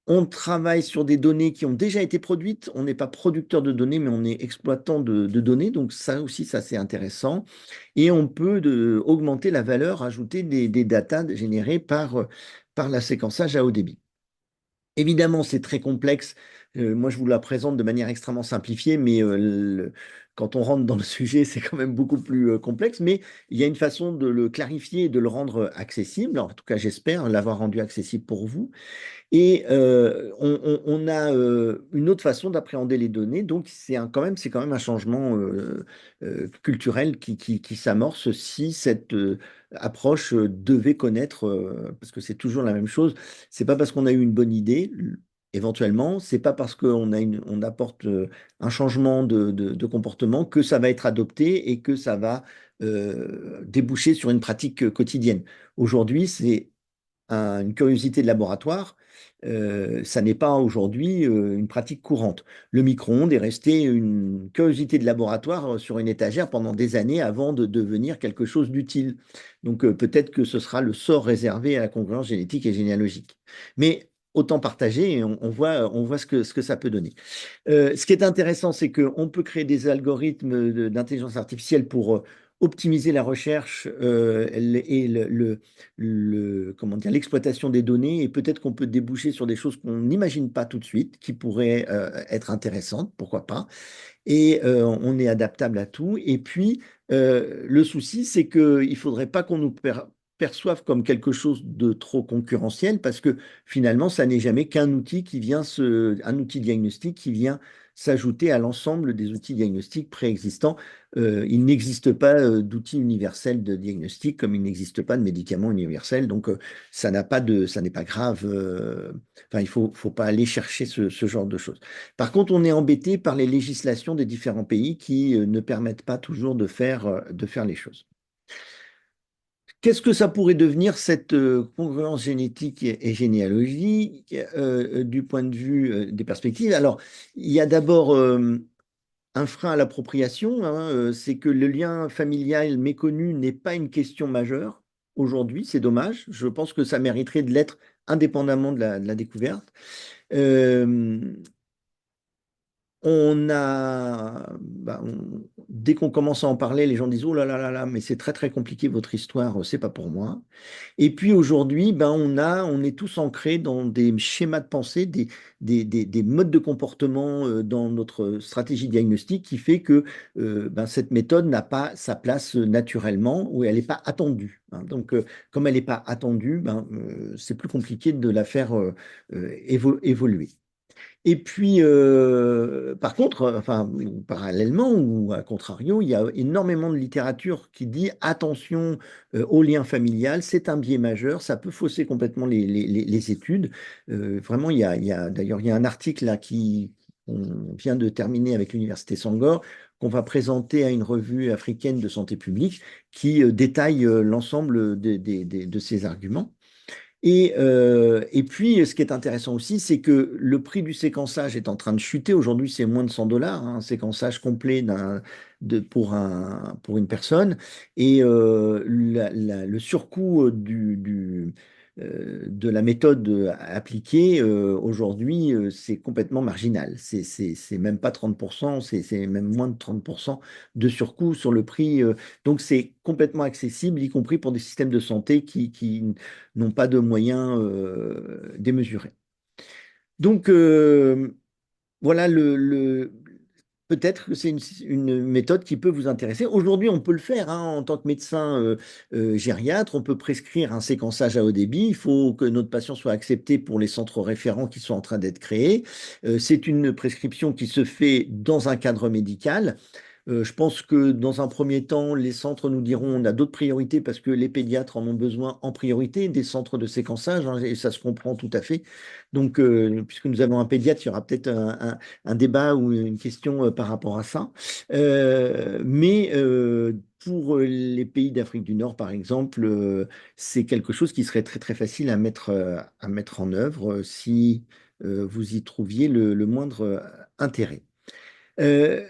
on travaille sur des données qui ont déjà été produites. On n'est pas producteur de données, mais on est exploitant de données. Donc ça aussi, ça c'est intéressant. Et on peut augmenter la valeur ajoutée des datas générées par la séquençage à haut débit. Évidemment, c'est très complexe. Moi, je vous la présente de manière extrêmement simplifiée, mais quand on rentre dans le sujet, c'est quand même beaucoup plus complexe. Mais il y a une façon de le clarifier et de le rendre accessible. En tout cas, j'espère l'avoir rendu accessible pour vous. Et on a une autre façon d'appréhender les données. Donc, c'est quand même un changement culturel qui s'amorce si cette approche devait connaître, parce que c'est toujours la même chose. C'est pas parce qu'on a eu une bonne idée, éventuellement, c'est pas parce on apporte un changement de comportement que ça va être adopté et que ça va déboucher sur une pratique quotidienne. Aujourd'hui, c'est une curiosité de laboratoire, ça n'est pas aujourd'hui une pratique courante. Le micro-ondes est resté une curiosité de laboratoire sur une étagère pendant des années avant de devenir quelque chose d'utile. Donc peut-être que ce sera le sort réservé à la congruence génétique et généalogique. Mais autant partager et on voit ce que ça peut donner. Ce qui est intéressant, c'est qu'on peut créer des algorithmes d'intelligence artificielle pour optimiser la recherche et comment dire, l'exploitation des données. Et peut-être qu'on peut déboucher sur des choses qu'on n'imagine pas tout de suite, qui pourraient être intéressantes, pourquoi pas. Et on est adaptable à tout. Et puis, le souci, c'est qu'il ne faudrait pas qu'on nous perçoive comme quelque chose de trop concurrentiel, parce que finalement, ça n'est jamais qu'un outil un outil diagnostic qui vient s'ajouter à l'ensemble des outils diagnostiques préexistants. Il n'existe pas d'outil universel de diagnostic comme il n'existe pas de médicament universel. Donc, ça n'est pas grave. Enfin, faut pas aller chercher ce genre de choses. Par contre, on est embêté par les législations des différents pays qui ne permettent pas toujours de faire les choses. Qu'est-ce que ça pourrait devenir cette congruence génétique et généalogique du point de vue des perspectives? Alors, il y a d'abord un frein à l'appropriation, hein, c'est que le lien familial méconnu n'est pas une question majeure aujourd'hui, c'est dommage. Je pense que ça mériterait de l'être indépendamment de la découverte. Euh, dès qu'on commence à en parler, les gens disent, oh là là là là, mais c'est très très compliqué votre histoire, c'est pas pour moi. Et puis aujourd'hui, on est tous ancrés dans des schémas de pensée, des modes de comportement dans notre stratégie diagnostique qui fait que cette méthode n'a pas sa place naturellement ou elle n'est pas attendue, hein. Donc, comme elle n'est pas attendue, c'est plus compliqué de la faire évoluer. Et puis, par contre, enfin, parallèlement ou à contrario, il y a énormément de littérature qui dit attention au lien familial, c'est un biais majeur, ça peut fausser complètement les études. Vraiment, d'ailleurs, il y a un article là on vient de terminer avec l'Université Sangor, qu'on va présenter à une revue africaine de santé publique qui détaille l'ensemble de ces arguments. Et puis, ce qui est intéressant aussi, c'est que le prix du séquençage est en train de chuter. Aujourd'hui, c'est moins de 100 dollars, hein, un séquençage complet pour une personne. Et le surcoût de la méthode appliquée, aujourd'hui, c'est complètement marginal. C'est même pas 30%, c'est même moins de 30% de surcoût sur le prix. Donc, c'est complètement accessible, y compris pour des systèmes de santé qui n'ont pas de moyens démesurés. Donc, voilà, peut-être que c'est une méthode qui peut vous intéresser. Aujourd'hui, on peut le faire, hein, en tant que médecin gériatre, on peut prescrire un séquençage à haut débit. Il faut que notre patient soit accepté pour les centres référents qui sont en train d'être créés. C'est une prescription qui se fait dans un cadre médical. Je pense que dans un premier temps, les centres nous diront on a d'autres priorités parce que les pédiatres en ont besoin en priorité des centres de séquençage, hein, et ça se comprend tout à fait. Donc, puisque nous avons un pédiatre, il y aura peut-être un débat ou une question par rapport à ça. Mais pour les pays d'Afrique du Nord, par exemple, c'est quelque chose qui serait très très facile à mettre en œuvre si vous y trouviez le moindre intérêt. Euh,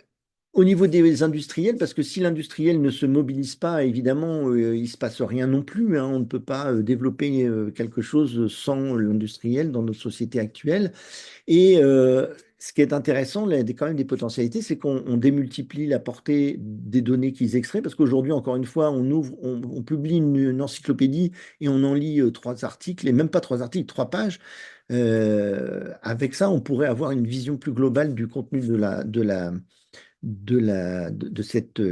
Au niveau des industriels, parce que si l'industriel ne se mobilise pas, évidemment, il ne se passe rien non plus, hein. On ne peut pas développer quelque chose sans l'industriel dans notre société actuelle. Et ce qui est intéressant, il y a quand même des potentialités, c'est qu'on démultiplie la portée des données qu'ils extraient, parce qu'aujourd'hui, encore une fois, on publie une encyclopédie et on en lit 3 articles, et même pas 3 articles, 3 pages. Avec ça, on pourrait avoir une vision plus globale du contenu de cette,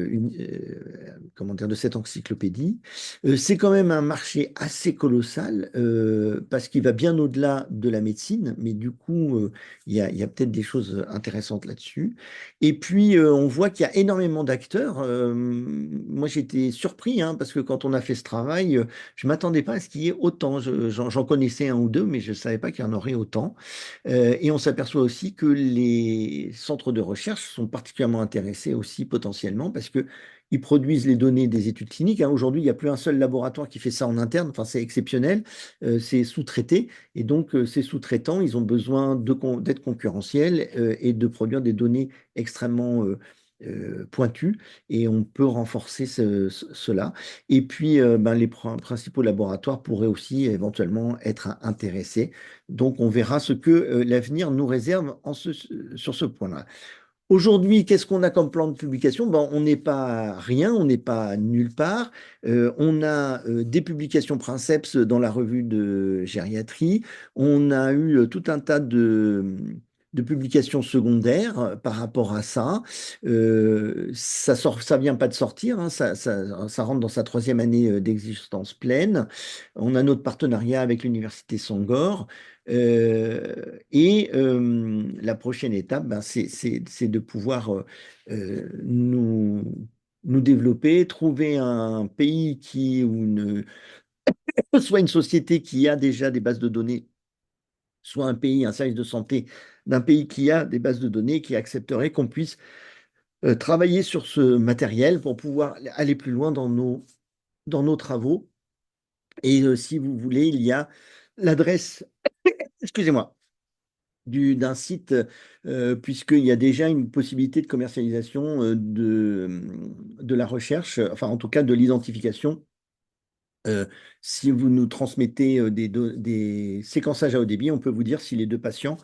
comment dire, de cette encyclopédie. C'est quand même un marché assez colossal parce qu'il va bien au-delà de la médecine, mais du coup, il y a peut-être des choses intéressantes là-dessus. Et puis, on voit qu'il y a énormément d'acteurs. Moi, j'étais surpris, hein, parce que quand on a fait ce travail, je ne m'attendais pas à ce qu'il y ait autant. J'en connaissais un ou deux, mais je ne savais pas qu'il y en aurait autant. Et on s'aperçoit aussi que les centres de recherche sont particulièrement intéressés aussi potentiellement parce que ils produisent les données des études cliniques, hein. Aujourd'hui, il n'y a plus un seul laboratoire qui fait ça en interne. Enfin, c'est exceptionnel. C'est sous-traité. Et donc, ces sous-traitants, ils ont besoin d'être concurrentiels et de produire des données extrêmement pointu et on peut renforcer cela. Et puis, les principaux laboratoires pourraient aussi éventuellement être intéressés. Donc, on verra ce que l'avenir nous réserve sur ce point-là. Aujourd'hui, qu'est-ce qu'on a comme plan de publication? On n'est pas rien, on n'est pas nulle part. On a des publications Princeps dans la revue de gériatrie. On a eu tout un tas de publications secondaires par rapport à ça. Ça vient pas de sortir, hein, ça rentre dans sa troisième année d'existence pleine. On a notre partenariat avec l'Université Sangor. La prochaine étape, c'est de pouvoir nous développer, trouver un pays soit une société qui a déjà des bases de données, soit un service de santé d'un pays qui a des bases de données qui accepterait qu'on puisse travailler sur ce matériel pour pouvoir aller plus loin dans nos travaux. Et si vous voulez, il y a l'adresse, excusez-moi, d'un site, puisqu'il y a déjà une possibilité de commercialisation de la recherche, enfin en tout cas de l'identification. Si vous nous transmettez des séquençages à haut débit, on peut vous dire si les deux patients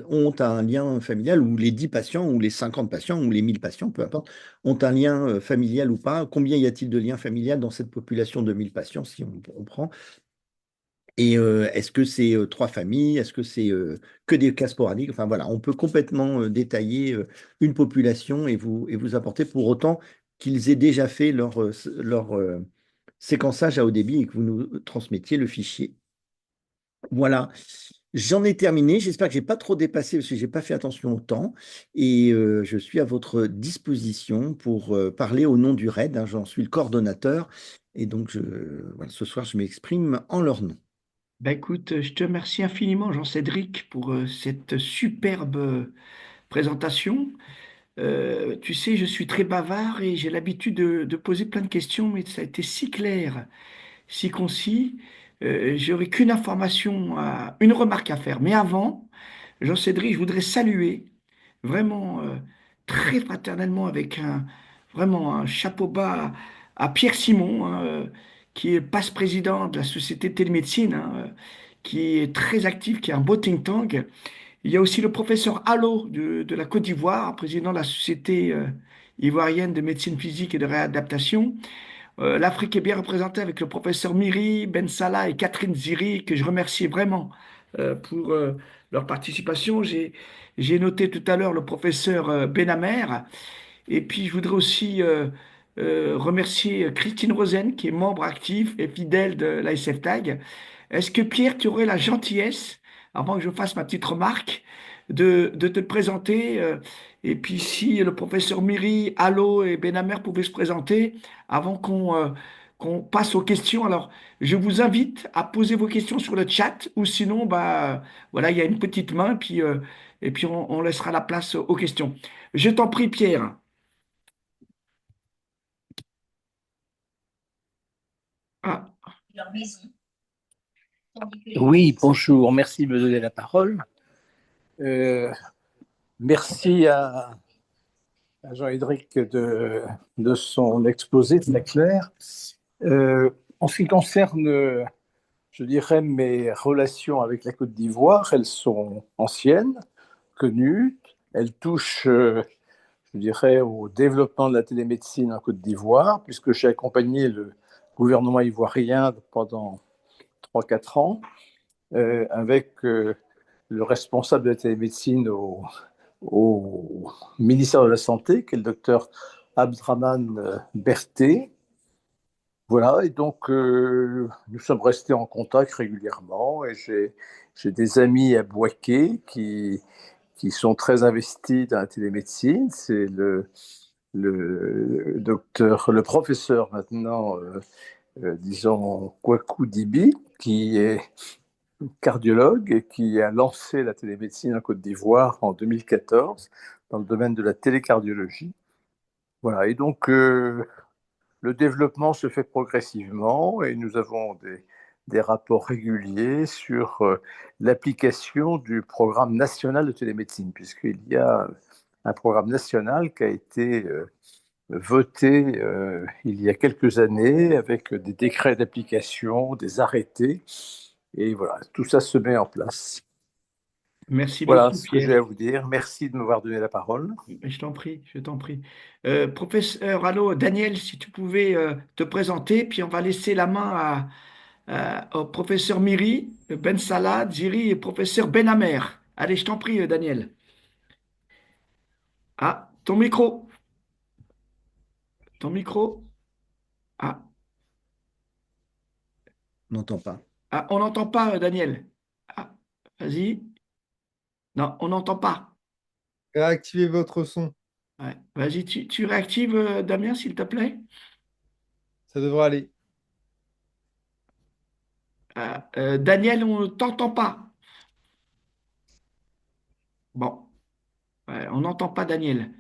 ont un lien familial, ou les 10 patients, ou les 50 patients, ou les 1000 patients, peu importe, ont un lien familial ou pas. Combien y a-t-il de liens familiales dans cette population de 1000 patients, si on prend? Et est-ce que c'est 3 familles? Est-ce que c'est que des cas sporadiques? Enfin voilà, on peut complètement détailler une population et vous apporter pour autant qu'ils aient déjà fait leur séquençage à haut débit et que vous nous transmettiez le fichier. Voilà, j'en ai terminé. J'espère que je n'ai pas trop dépassé parce que je n'ai pas fait attention au temps. Et je suis à votre disposition pour parler au nom du RAID, hein. J'en suis le coordonnateur. Et donc, voilà, ce soir, je m'exprime en leur nom. Écoute, je te remercie infiniment, Jean-Cédric, pour cette superbe présentation. Tu sais, je suis très bavard et j'ai l'habitude de poser plein de questions, mais ça a été si clair, si concis. J'aurais qu'une information, une remarque à faire. Mais avant, Jean-Cédric, je voudrais saluer vraiment très fraternellement avec vraiment un chapeau bas à Pierre Simon, hein, qui est passe-président de la Société de télémédecine, hein, qui est très actif, qui est un beau think tank. Il y a aussi le professeur Allo de la Côte d'Ivoire, président de la Société ivoirienne de médecine physique et de réadaptation. L'Afrique est bien représentée avec le professeur Miri, Ben Salah et Catherine Ziri, que je remercie vraiment pour leur participation. J'ai noté tout à l'heure le professeur Benamer. Et puis, je voudrais aussi remercier Christine Rosen, qui est membre actif et fidèle de l'ASF Tag. Est-ce que Pierre, tu aurais la gentillesse, avant que je fasse ma petite remarque, de te présenter et puis si le professeur Miri, Allo et Benamer pouvaient se présenter avant qu'on passe aux questions. Alors, je vous invite à poser vos questions sur le chat ou sinon, voilà, il y a une petite main et puis on laissera la place aux questions. Je t'en prie, Pierre. Ah, Oui, bonjour, merci de me donner la parole. Merci à Jean-Édric de son exposé très clair. En ce qui concerne, je dirais, mes relations avec la Côte d'Ivoire, elles sont anciennes, connues. Elles touchent, je dirais, au développement de la télémédecine en Côte d'Ivoire, puisque j'ai accompagné le gouvernement ivoirien pendant 3-4 ans, avec le responsable de la télémédecine au ministère de la Santé, qui est le docteur Abdraman Berté. Voilà, et donc nous sommes restés en contact régulièrement, et j'ai des amis à Bouaké qui sont très investis dans la télémédecine. C'est le professeur maintenant, disons, Kwaku Dibi, qui est cardiologue et qui a lancé la télémédecine en Côte d'Ivoire en 2014 dans le domaine de la télécardiologie. Voilà, et donc le développement se fait progressivement et nous avons des rapports réguliers sur l'application du programme national de télémédecine, puisqu'il y a un programme national qui a été voté il y a quelques années avec des décrets d'application, des arrêtés. Et voilà, tout ça se met en place. Merci Voilà beaucoup, ce que j'ai Pierre. à vous dire. Merci de m'avoir donné la parole. Je t'en prie, je t'en prie. Professeur, allô, Daniel, si tu pouvais te présenter, puis on va laisser la main au professeur Miri, Ben Salah, Ziri et professeur Ben Amer. Allez, je t'en prie, Daniel. Ah, ton micro. Ton micro. Ah, On n'entend pas. ah, on n'entend pas, Daniel. Ah, vas-y. Non, on n'entend pas. Réactivez votre son. Ouais. Vas-y, tu réactives, Damien, s'il te plaît. Ça devrait aller. Ah, Daniel, on ne t'entend pas. Bon, ouais, on n'entend pas Daniel.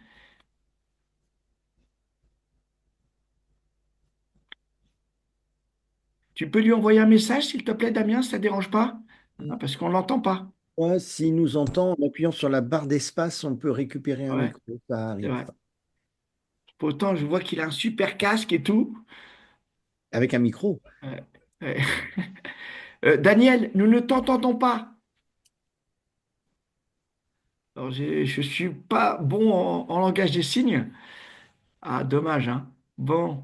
Tu peux lui envoyer un message, s'il te plaît, Damien, ça ne te dérange pas? Ah, parce qu'on ne l'entend pas. Ouais, s'il nous entend, en appuyant sur la barre d'espace, on peut récupérer un Ouais, micro. Ça c'est arrive. vrai. Pourtant, je vois qu'il a un super casque et tout. Avec un micro. Ouais, ouais. Daniel, nous ne t'entendons pas. Alors, je ne suis pas bon en langage des signes. Ah, dommage, hein. Bon,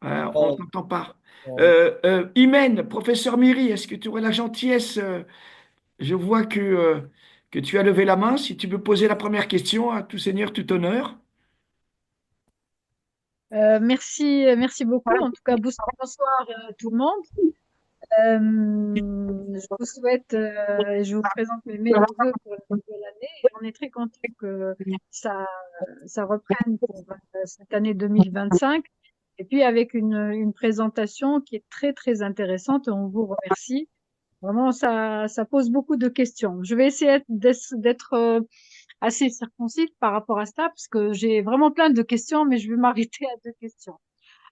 on ne Oh, t'entend pas. oh. Imen, professeur Miri, est-ce que tu aurais la gentillesse, je vois que tu as levé la main, si tu veux poser la première question à tout seigneur, tout honneur. Merci beaucoup. En tout cas, bonsoir tout le monde. Je vous souhaite, je vous présente mes meilleurs vœux pour la nouvelle année. Et on est très content que ça, ça reprenne pour cette année 2025. Et puis avec une présentation qui est très très intéressante. On vous remercie. Vraiment, ça pose beaucoup de questions. Je vais essayer d'être assez circoncis par rapport à ça, parce que j'ai vraiment plein de questions, mais je vais m'arrêter à deux questions.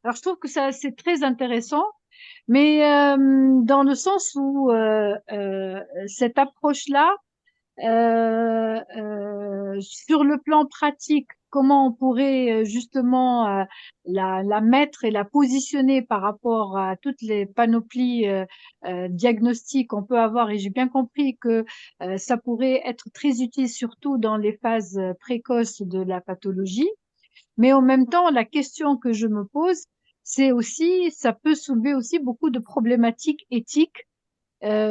Alors, je trouve que ça, c'est très intéressant, mais dans le sens où cette approche-là, sur le plan pratique, comment on pourrait justement la mettre et la positionner par rapport à toutes les panoplies diagnostiques qu'on peut avoir. Et j'ai bien compris que ça pourrait être très utile, surtout dans les phases précoces de la pathologie. Mais en même temps, la question que je me pose, c'est aussi, ça peut soulever aussi beaucoup de problématiques éthiques,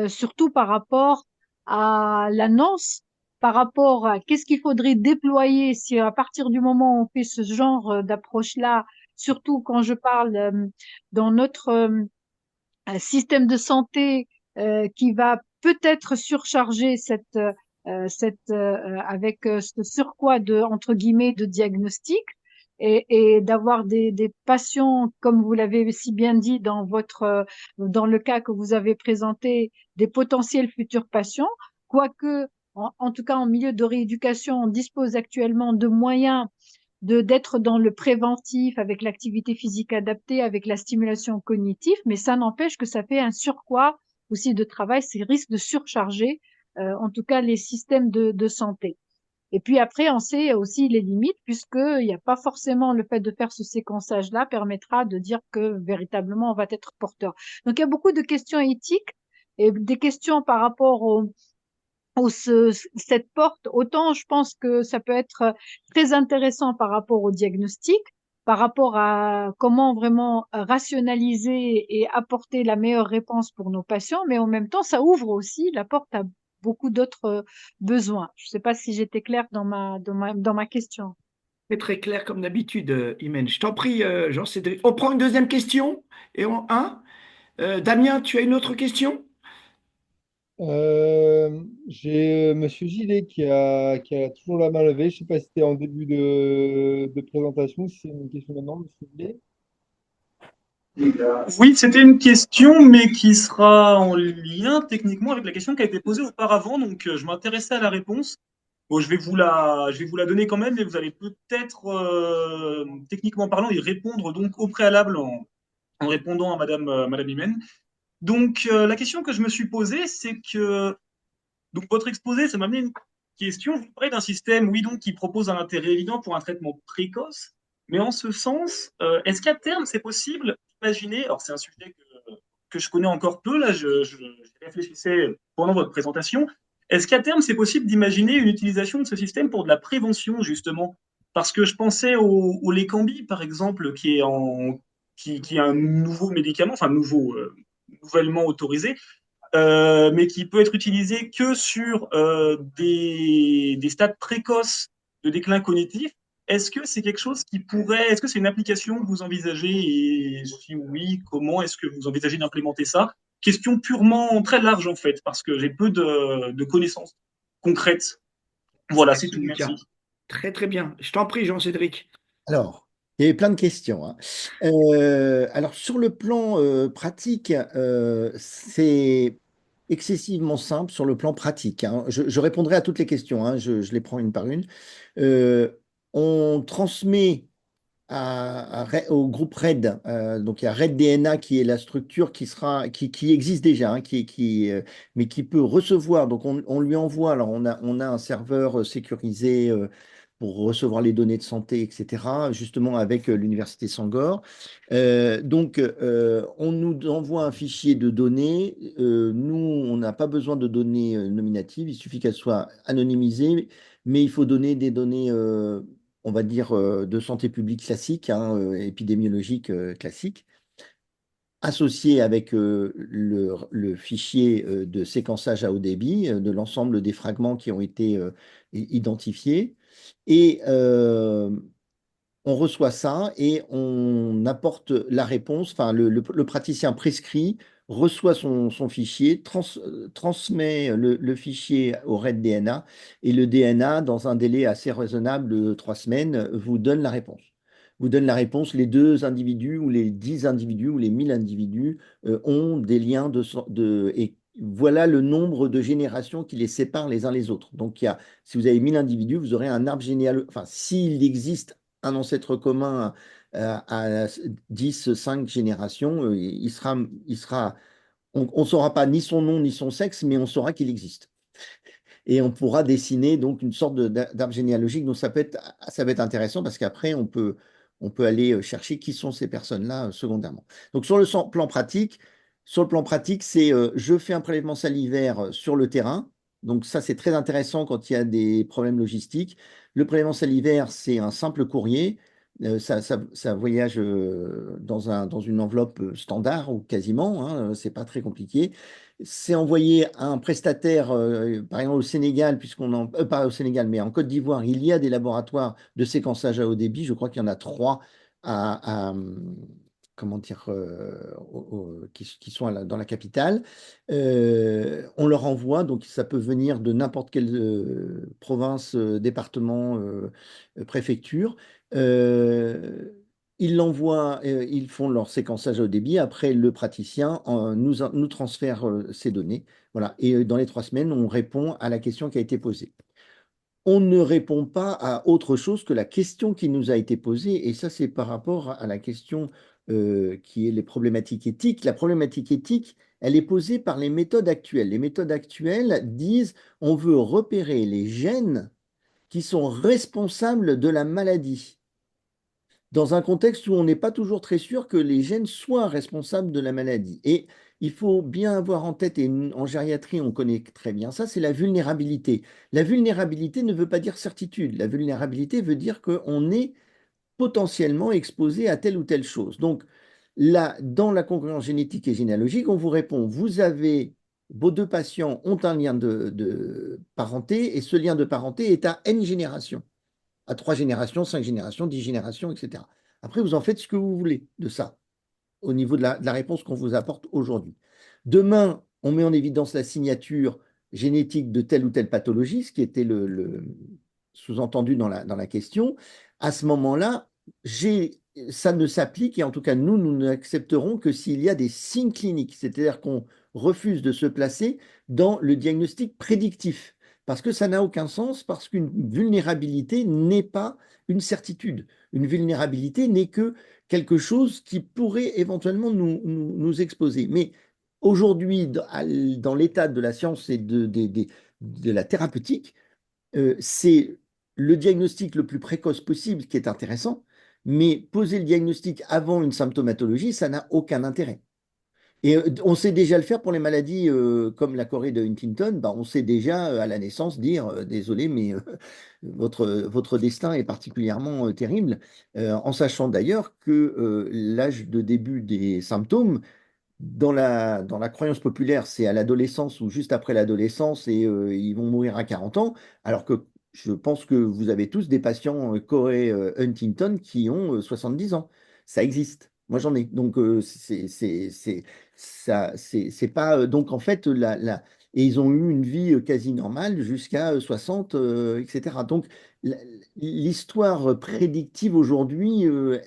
surtout par rapport à l'annonce, par rapport à qu'est-ce qu'il faudrait déployer si à partir du moment où on fait ce genre d'approche-là, surtout quand je parle dans notre système de santé qui va peut-être surcharger avec ce surcroît de entre guillemets de diagnostic et d'avoir des patients comme vous l'avez si bien dit dans votre dans le cas que vous avez présenté des potentiels futurs patients, quoique en tout cas en milieu de rééducation on dispose actuellement de moyens de d'être dans le préventif avec l'activité physique adaptée, avec la stimulation cognitive, mais ça n'empêche que ça fait un surcroît aussi de travail, c'est risque de surcharger en tout cas les systèmes de santé. Et puis après, on sait aussi les limites, puisqu'il n'y a pas forcément le fait de faire ce séquençage-là permettra de dire que véritablement on va être porteur. Donc il y a beaucoup de questions éthiques et des questions par rapport cette porte, autant je pense que ça peut être très intéressant par rapport au diagnostic, par rapport à comment vraiment rationaliser et apporter la meilleure réponse pour nos patients, mais en même temps, ça ouvre aussi la porte à beaucoup d'autres besoins. Je ne sais pas si j'étais claire dans ma question. C'est très clair comme d'habitude, Imen. Je t'en prie, Jean-Cédric. On prend une deuxième question et Damien, tu as une autre question? J'ai Monsieur Gillet qui a toujours la main levée. Je ne sais pas si c'était en début de présentation, si c'est une question maintenant, Monsieur Gillet. Oui, c'était une question, mais qui sera en lien techniquement avec la question qui a été posée auparavant. Donc, je m'intéressais à la réponse. Bon, je vais vous la donner quand même, mais vous allez peut-être, techniquement parlant, y répondre donc au préalable en répondant à Madame Imen. Donc, la question que je me suis posée, c'est que donc votre exposé, ça m'a amené question, vous parlez d'un système, oui, donc, qui propose un intérêt évident pour un traitement précoce, mais en ce sens, est-ce qu'à terme, c'est possible d'imaginer, alors c'est un sujet que je connais encore peu, là, je réfléchissais pendant votre présentation, est-ce qu'à terme, c'est possible d'imaginer une utilisation de ce système pour de la prévention, justement? Parce que je pensais au Leqembi, par exemple, qui est un nouveau médicament, enfin nouveau, nouvellement autorisé, mais qui peut être utilisé que sur des stades précoces de déclin cognitif. Est-ce que c'est quelque chose qui pourrait, est-ce que c'est une application que vous envisagez et si oui, comment est-ce que vous envisagez d'implémenter ça? Question purement très large en fait, parce que j'ai peu de connaissances concrètes. Voilà, c'est Merci, tout. Lucas. Merci. Très, très bien. Je t'en prie, Jean-Cédric. Alors, il y avait plein de questions, hein. Alors, sur le plan pratique, c'est excessivement simple sur le plan pratique, hein. Je répondrai à toutes les questions, hein, je les prends une par une. Euh, on transmet au groupe RAID, donc il y a RAID DNA qui est la structure qui existe déjà, hein, mais qui peut recevoir. Donc on lui envoie, alors on a un serveur sécurisé pour recevoir les données de santé, etc., justement avec l'Université Sangor. On nous envoie un fichier de données. Nous, on n'a pas besoin de données nominatives, il suffit qu'elles soient anonymisées, mais il faut donner des données on va dire, de santé publique classique, hein, épidémiologique classique, associé avec le fichier de séquençage à haut débit de l'ensemble des fragments qui ont été identifiés. Et on reçoit ça et on apporte la réponse, enfin le praticien prescrit reçoit son fichier, transmet le fichier au RAID DNA et le DNA, dans un délai assez raisonnable de 3 semaines, vous donne la réponse. Vous donne la réponse, les 2 individus ou les 10 individus ou les 1000 individus ont des liens et voilà le nombre de générations qui les séparent les uns les autres. Donc, si vous avez 1000 individus, vous aurez un arbre généalogique. Enfin, s'il existe un ancêtre commun à 10, 5 générations, on ne saura pas ni son nom ni son sexe, mais on saura qu'il existe. Et on pourra dessiner donc une sorte d'arbre généalogique. Donc ça peut être intéressant parce qu'après, on peut aller chercher qui sont ces personnes-là secondairement. Donc sur le plan pratique, c'est je fais un prélèvement salivaire sur le terrain. Donc ça, c'est très intéressant quand il y a des problèmes logistiques. Le prélèvement salivaire, c'est un simple courrier. Ça voyage dans une enveloppe standard ou quasiment, hein, c'est pas très compliqué. C'est envoyé à un prestataire, par exemple au Sénégal, pas au Sénégal, mais en Côte d'Ivoire, il y a des laboratoires de séquençage à haut débit. Je crois qu'il y en a 3 comment dire, qui sont dans la capitale. On leur envoie, donc ça peut venir de n'importe quelle province, département, préfecture. Euh, Ils l'envoient, ils font leur séquençage au débit. Après, le praticien nous transfère ces données. Voilà. Et dans les 3 semaines, on répond à la question qui a été posée. On ne répond pas à autre chose que la question qui nous a été posée. Et ça, c'est par rapport à la question qui est les problématiques éthiques. La problématique éthique, elle est posée par les méthodes actuelles. Les méthodes actuelles disent on veut repérer les gènes qui sont responsables de la maladie dans un contexte où on n'est pas toujours très sûr que les gènes soient responsables de la maladie. Et il faut bien avoir en tête, et en gériatrie, on connaît très bien ça, c'est la vulnérabilité. La vulnérabilité ne veut pas dire certitude. La vulnérabilité veut dire qu'on est potentiellement exposé à telle ou telle chose. Donc, là, dans la congruence génétique et généalogique, on vous répond, vos 2 patients ont un lien de parenté, et ce lien de parenté est à N générations, à 3 générations, 5 générations, 10 générations, etc. Après, vous en faites ce que vous voulez de ça, au niveau de la réponse qu'on vous apporte aujourd'hui. Demain, on met en évidence la signature génétique de telle ou telle pathologie, ce qui était le sous-entendu dans la question. À ce moment-là, ça ne s'applique, et en tout cas, nous n'accepterons que s'il y a des signes cliniques, c'est-à-dire qu'on refuse de se placer dans le diagnostic prédictif. Parce que ça n'a aucun sens, parce qu'une vulnérabilité n'est pas une certitude. Une vulnérabilité n'est que quelque chose qui pourrait éventuellement nous exposer. Mais aujourd'hui, dans l'état de la science et de la thérapeutique, c'est le diagnostic le plus précoce possible qui est intéressant, mais poser le diagnostic avant une symptomatologie, ça n'a aucun intérêt. Et on sait déjà le faire pour les maladies comme la chorée de Huntington. Bah, on sait déjà à la naissance dire désolé, mais votre destin est particulièrement terrible, en sachant d'ailleurs que l'âge de début des symptômes, dans la croyance populaire, c'est à l'adolescence ou juste après l'adolescence et ils vont mourir à 40 ans, alors que je pense que vous avez tous des patients Corey Huntington qui ont 10 ans. Ça existe. Moi, j'en ai. Donc, c'est pas. Donc, en fait, et ils ont eu une vie quasi normale jusqu'à 60, etc. Donc, la- l'histoire prédictive aujourd'hui,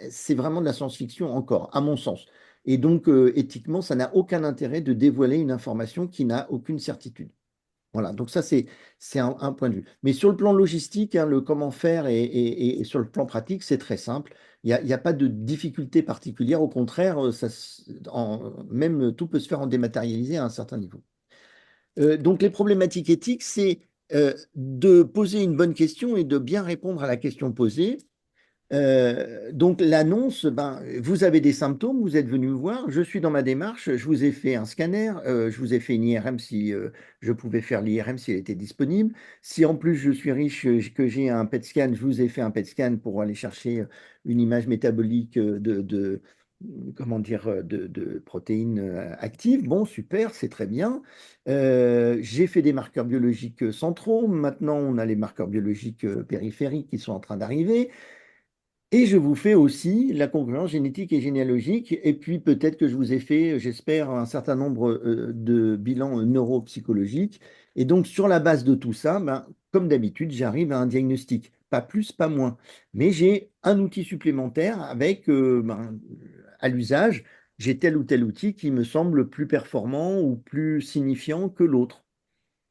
c'est vraiment de la science-fiction encore, à mon sens. Et donc, éthiquement, ça n'a aucun intérêt de dévoiler une information qui n'a aucune certitude. Voilà, donc ça, c'est un point de vue. Mais sur le plan logistique, hein, le comment faire et sur le plan pratique, c'est très simple. Il y a pas de difficulté particulière. Au contraire, même tout peut se faire en dématérialisé à un certain niveau. Donc, les problématiques éthiques, c'est de poser une bonne question et de bien répondre à la question posée. Donc l'annonce, ben, vous avez des symptômes, vous êtes venu me voir, je suis dans ma démarche, je vous ai fait un scanner, je vous ai fait une IRM si je pouvais faire l'IRM si elle était disponible. Si en plus je suis riche, que j'ai un PET scan, je vous ai fait un PET scan pour aller chercher une image métabolique comment dire, de protéines actives. Bon, super, c'est très bien. J'ai fait des marqueurs biologiques centraux. Maintenant, on a les marqueurs biologiques périphériques qui sont en train d'arriver. Et je vous fais aussi la congruence génétique et généalogique. Et puis peut-être que je vous ai fait, j'espère, un certain nombre de bilans neuropsychologiques. Et donc sur la base de tout ça, ben, comme d'habitude, j'arrive à un diagnostic. Pas plus, pas moins. Mais j'ai un outil supplémentaire avec, à l'usage, j'ai tel ou tel outil qui me semble plus performant ou plus signifiant que l'autre.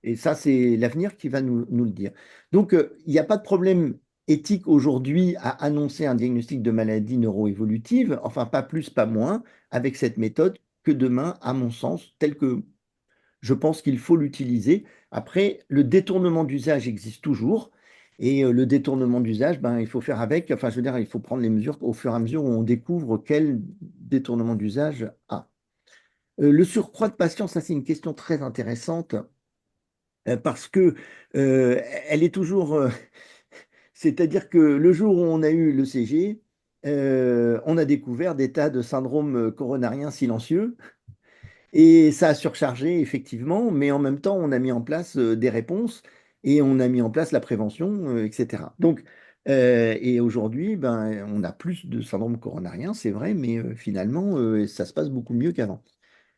Et ça, c'est l'avenir qui va nous le dire. Donc, il n'y a pas de problème éthique aujourd'hui à annoncer un diagnostic de maladie neuroévolutive, enfin pas plus, pas moins, avec cette méthode que demain, à mon sens, telle que je pense qu'il faut l'utiliser. Après, le détournement d'usage existe toujours. Et le détournement d'usage, ben, il faut faire avec, enfin je veux dire, il faut prendre les mesures au fur et à mesure où on découvre quel détournement d'usage a. Le surcroît de patience, ça c'est une question très intéressante parce que elle est toujours. C'est-à-dire que le jour où on a eu le CG, on a découvert des tas de syndromes coronariens silencieux et ça a surchargé effectivement, mais en même temps, on a mis en place des réponses et on a mis en place la prévention, etc. Donc, et aujourd'hui, ben, on a plus de syndromes coronariens, c'est vrai, mais finalement, ça se passe beaucoup mieux qu'avant.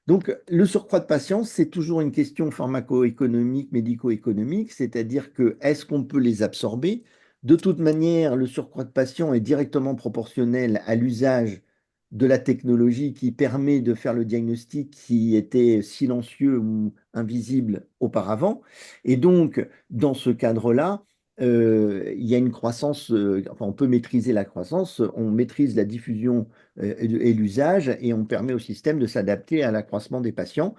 Donc, le surcroît de patience, c'est toujours une question pharmaco-économique, médico-économique, c'est-à-dire que est-ce qu'on peut les absorber? De toute manière, le surcroît de patience est directement proportionnel à l'usage de la technologie qui permet de faire le diagnostic qui était silencieux ou invisible auparavant. Et donc, dans ce cadre-là, il y a une croissance, enfin, on peut maîtriser la croissance, on maîtrise la diffusion et l'usage, et on permet au système de s'adapter à l'accroissement des patients.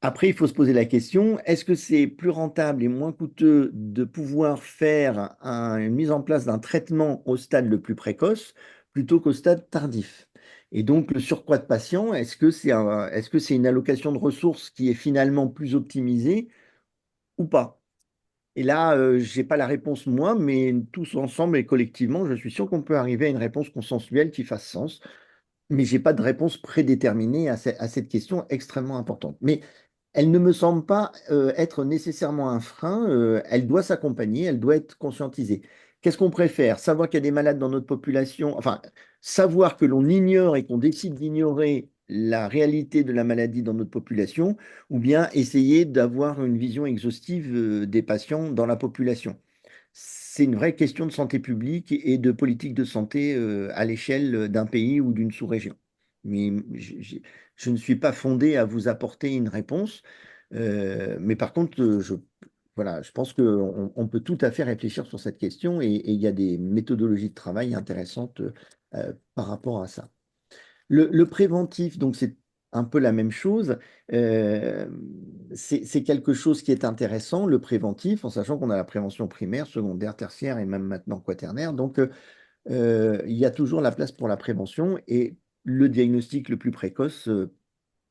Après, il faut se poser la question, est-ce que c'est plus rentable et moins coûteux de pouvoir faire une mise en place d'un traitement au stade le plus précoce plutôt qu'au stade tardif? Et donc, le surcroît de patients, est-ce que c'est une allocation de ressources qui est finalement plus optimisée ou pas? Et là, je n'ai pas la réponse moi, mais tous ensemble et collectivement, je suis sûr qu'on peut arriver à une réponse consensuelle qui fasse sens. Mais j'ai pas de réponse prédéterminée à cette question extrêmement importante. Mais elle ne me semble pas être nécessairement un frein. Elle doit s'accompagner, elle doit être conscientisée. Qu'est-ce qu'on préfère? Savoir qu'il y a des malades dans notre population, enfin, savoir que l'on ignore et qu'on décide d'ignorer la réalité de la maladie dans notre population, ou bien essayer d'avoir une vision exhaustive des patients dans la population. C'est une vraie question de santé publique et de politique de santé à l'échelle d'un pays ou d'une sous-région. Mais je ne suis pas fondé à vous apporter une réponse. Mais par contre, voilà, je pense qu'on peut tout à fait réfléchir sur cette question et il y a des méthodologies de travail intéressantes par rapport à ça. Le préventif, donc c'est un peu la même chose. Euh, c'est quelque chose qui est intéressant, le préventif, en sachant qu'on a la prévention primaire, secondaire, tertiaire et même maintenant quaternaire. Donc, il y a toujours la place pour la prévention et le diagnostic le plus précoce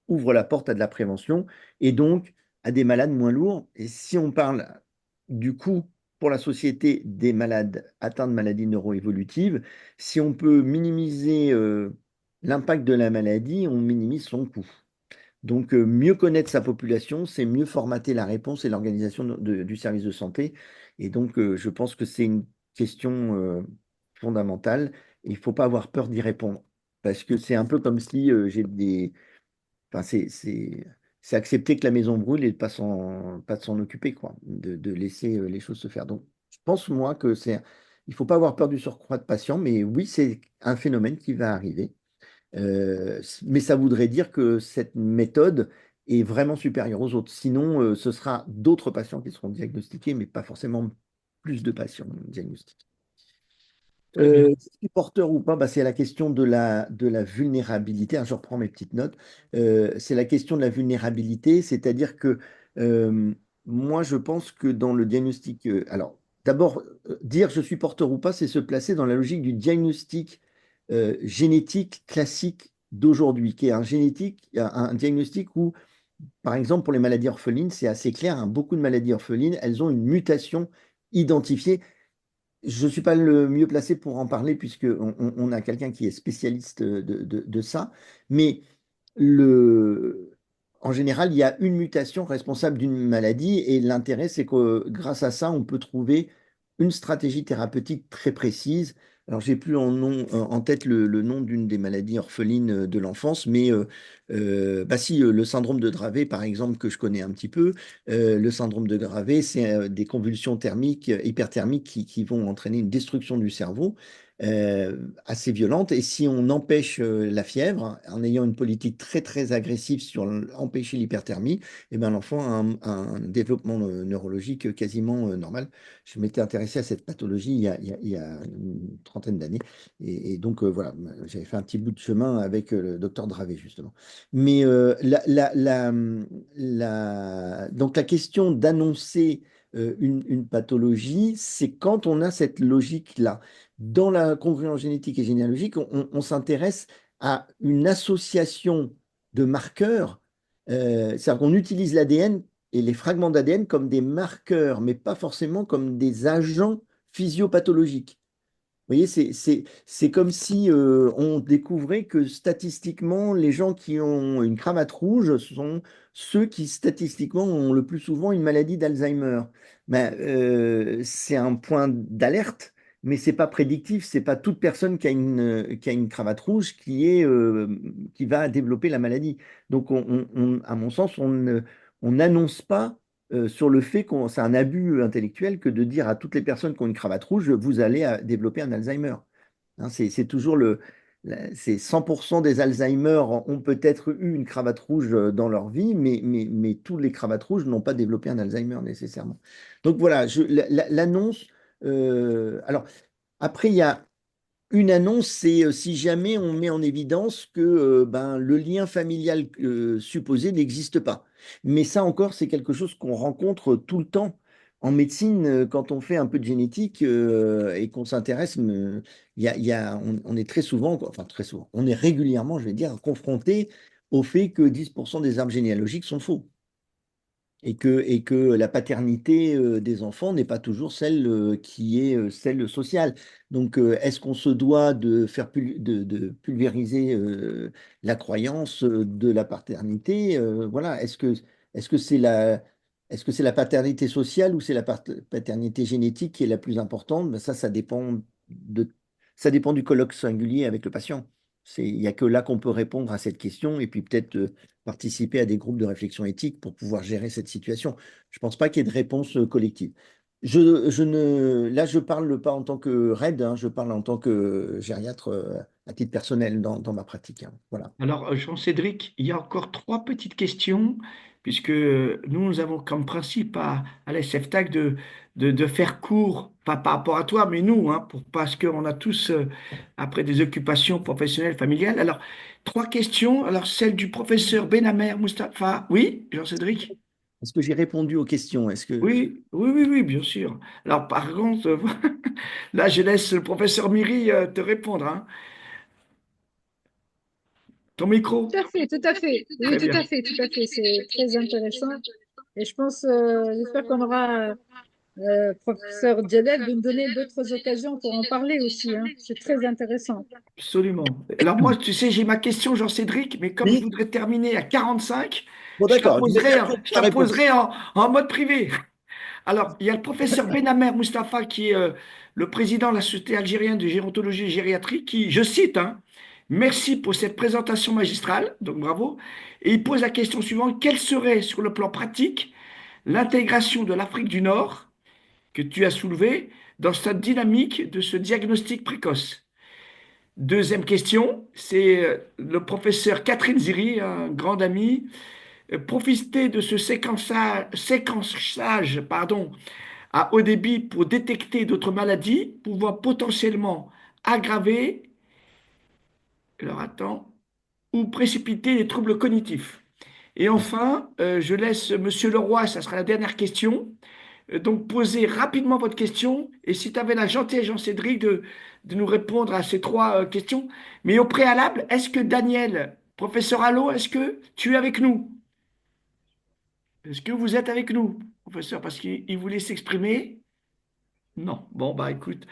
ouvre la porte à de la prévention et donc à des malades moins lourds. Et si on parle du coût pour la société des malades atteints de maladies neuroévolutives, si on peut minimiser l'impact de la maladie, on minimise son coût. Donc, mieux connaître sa population, c'est mieux formater la réponse et l'organisation du service de santé. Et donc, je pense que c'est une question fondamentale. Et il ne faut pas avoir peur d'y répondre. Parce que c'est un peu comme si j'ai des, enfin, c'est accepter que la maison brûle et de pas de s'en occuper, quoi, de laisser les choses se faire. Donc, je pense, moi, il faut pas avoir peur du surcroît de patients, mais oui, c'est un phénomène qui va arriver. Mais ça voudrait dire que cette méthode est vraiment supérieure aux autres. Sinon, ce sera d'autres patients qui seront diagnostiqués, mais pas forcément plus de patients diagnostiqués. Très bien. Je suis porteur ou pas, bah, c'est la question de la vulnérabilité. Ah, je reprends mes petites notes. C'est la question de la vulnérabilité, c'est-à-dire que euh, moi, je pense que dans le diagnostic, alors d'abord, dire je suis porteur ou pas, c'est se placer dans la logique du diagnostic génétique classique d'aujourd'hui, qui est un diagnostic où, par exemple, pour les maladies orphelines, c'est assez clair, hein, beaucoup de maladies orphelines, elles ont une mutation identifiée. Je ne suis pas le mieux placé pour en parler puisque on a quelqu'un qui est spécialiste de ça, mais en général, il y a une mutation responsable d'une maladie et l'intérêt, c'est que grâce à ça, on peut trouver une stratégie thérapeutique très précise. Alors, j'ai plus en tête le nom d'une des maladies orphelines de l'enfance, mais bah si, le syndrome de Dravet, par exemple, que je connais un petit peu, le syndrome de Dravet, c'est des convulsions thermiques, hyperthermiques qui vont entraîner une destruction du cerveau assez violente. Et si on empêche la fièvre, en ayant une politique très très agressive sur empêcher l'hyperthermie, eh ben, l'enfant a un développement neurologique quasiment normal. Je m'étais intéressé à cette pathologie il y a une trentaine d'années. Et donc voilà, j'avais fait un petit bout de chemin avec le docteur Dravet, justement. Mais donc la question d'annoncer une pathologie, c'est quand on a cette logique-là. Dans la congruence génétique et généalogique, on s'intéresse à une association de marqueurs, c'est-à-dire qu'on utilise l'ADN et les fragments d'ADN comme des marqueurs, mais pas forcément comme des agents physiopathologiques. Vous voyez, c'est comme si on découvrait que statistiquement, les gens qui ont une cravate rouge sont ceux qui statistiquement ont le plus souvent une maladie d'Alzheimer. Ben, c'est un point d'alerte, mais c'est pas prédictif. C'est pas toute personne qui a une cravate rouge qui va développer la maladie. Donc, à mon sens, on n'annonce pas sur le fait que c'est un abus intellectuel que de dire à toutes les personnes qui ont une cravate rouge, vous allez développer un Alzheimer. Hein, c'est toujours c'est 100% des Alzheimer ont peut-être eu une cravate rouge dans leur vie, mais tous les cravates rouges n'ont pas développé un Alzheimer nécessairement. Donc voilà, l'annonce. Alors, après, il y a une annonce, c'est si jamais on met en évidence que ben, le lien familial supposé n'existe pas. Mais ça encore, c'est quelque chose qu'on rencontre tout le temps. En médecine, quand on fait un peu de génétique et qu'on s'intéresse, on est très souvent, enfin très souvent, on est régulièrement, je vais dire, confronté au fait que 10% des arbres généalogiques sont faux et que la paternité des enfants n'est pas toujours celle qui est celle sociale. Donc, est-ce qu'on se doit de de pulvériser la croyance de la paternité? Voilà. Est-ce que est-ce que c'est la paternité sociale ou c'est la paternité génétique qui est la plus importante? Ben ça dépend ça dépend du colloque singulier avec le patient. Il n'y a que là qu'on peut répondre à cette question et puis peut-être participer à des groupes de réflexion éthique pour pouvoir gérer cette situation. Je ne pense pas qu'il y ait de réponse collective. Là, je ne parle pas en tant que RAID, hein, je parle en tant que gériatre à titre personnel dans ma pratique. Hein. Voilà. Alors, Jean-Cédric, il y a encore trois petites questions, puisque nous avons comme principe à la SFTAC de faire court, pas par rapport à toi, mais nous, hein, parce qu'on a tous, après des occupations professionnelles, familiales. Alors, trois questions. Alors, celle du professeur Benhamer Mustapha. Oui, Jean-Cédric? Est-ce que j'ai répondu aux questions? Est-ce que... Oui, oui, oui, oui, bien sûr. Alors, par contre, là, je laisse le professeur Miri te répondre, hein. Ton Tout micro? à fait, tout à fait. Oui, Très tout à bien. fait, tout à fait. C'est très intéressant. Et je pense, j'espère qu'on aura professeur Djellal de nous donner d'autres occasions pour en parler aussi, hein. C'est très intéressant. Absolument. Alors moi, tu sais, j'ai ma question, Jean-Cédric, mais comme je Oui. voudrais terminer à 45, Bon, d'accord. Je vous laisse répondre je à la la réponse. poserai en mode privé. Alors, il y a le professeur Benhamer Mustapha, qui est le président de la Société algérienne de gérontologie et gériatrie, qui, je cite, hein, merci pour cette présentation magistrale, donc bravo, et il pose la question suivante, quelle serait, sur le plan pratique, l'intégration de l'Afrique du Nord, que tu as soulevée, dans cette dynamique de ce diagnostic précoce? Deuxième question, c'est le professeur Catherine Ziri, un grand ami, profiter de ce séquençage, pardon, à haut débit pour détecter d'autres maladies pouvant potentiellement aggraver, alors attends, ou précipiter les troubles cognitifs. Et enfin, je laisse Monsieur Leroy, ça sera la dernière question. Donc, posez rapidement votre question. Et si tu avais la gentillesse, Jean-Cédric, de nous répondre à ces trois questions. Mais au préalable, est-ce que Daniel, professeur Allo, est-ce que tu es avec nous? Est-ce que vous êtes avec nous, professeur? Parce qu'il voulait s'exprimer. Non. Bon, bah écoute.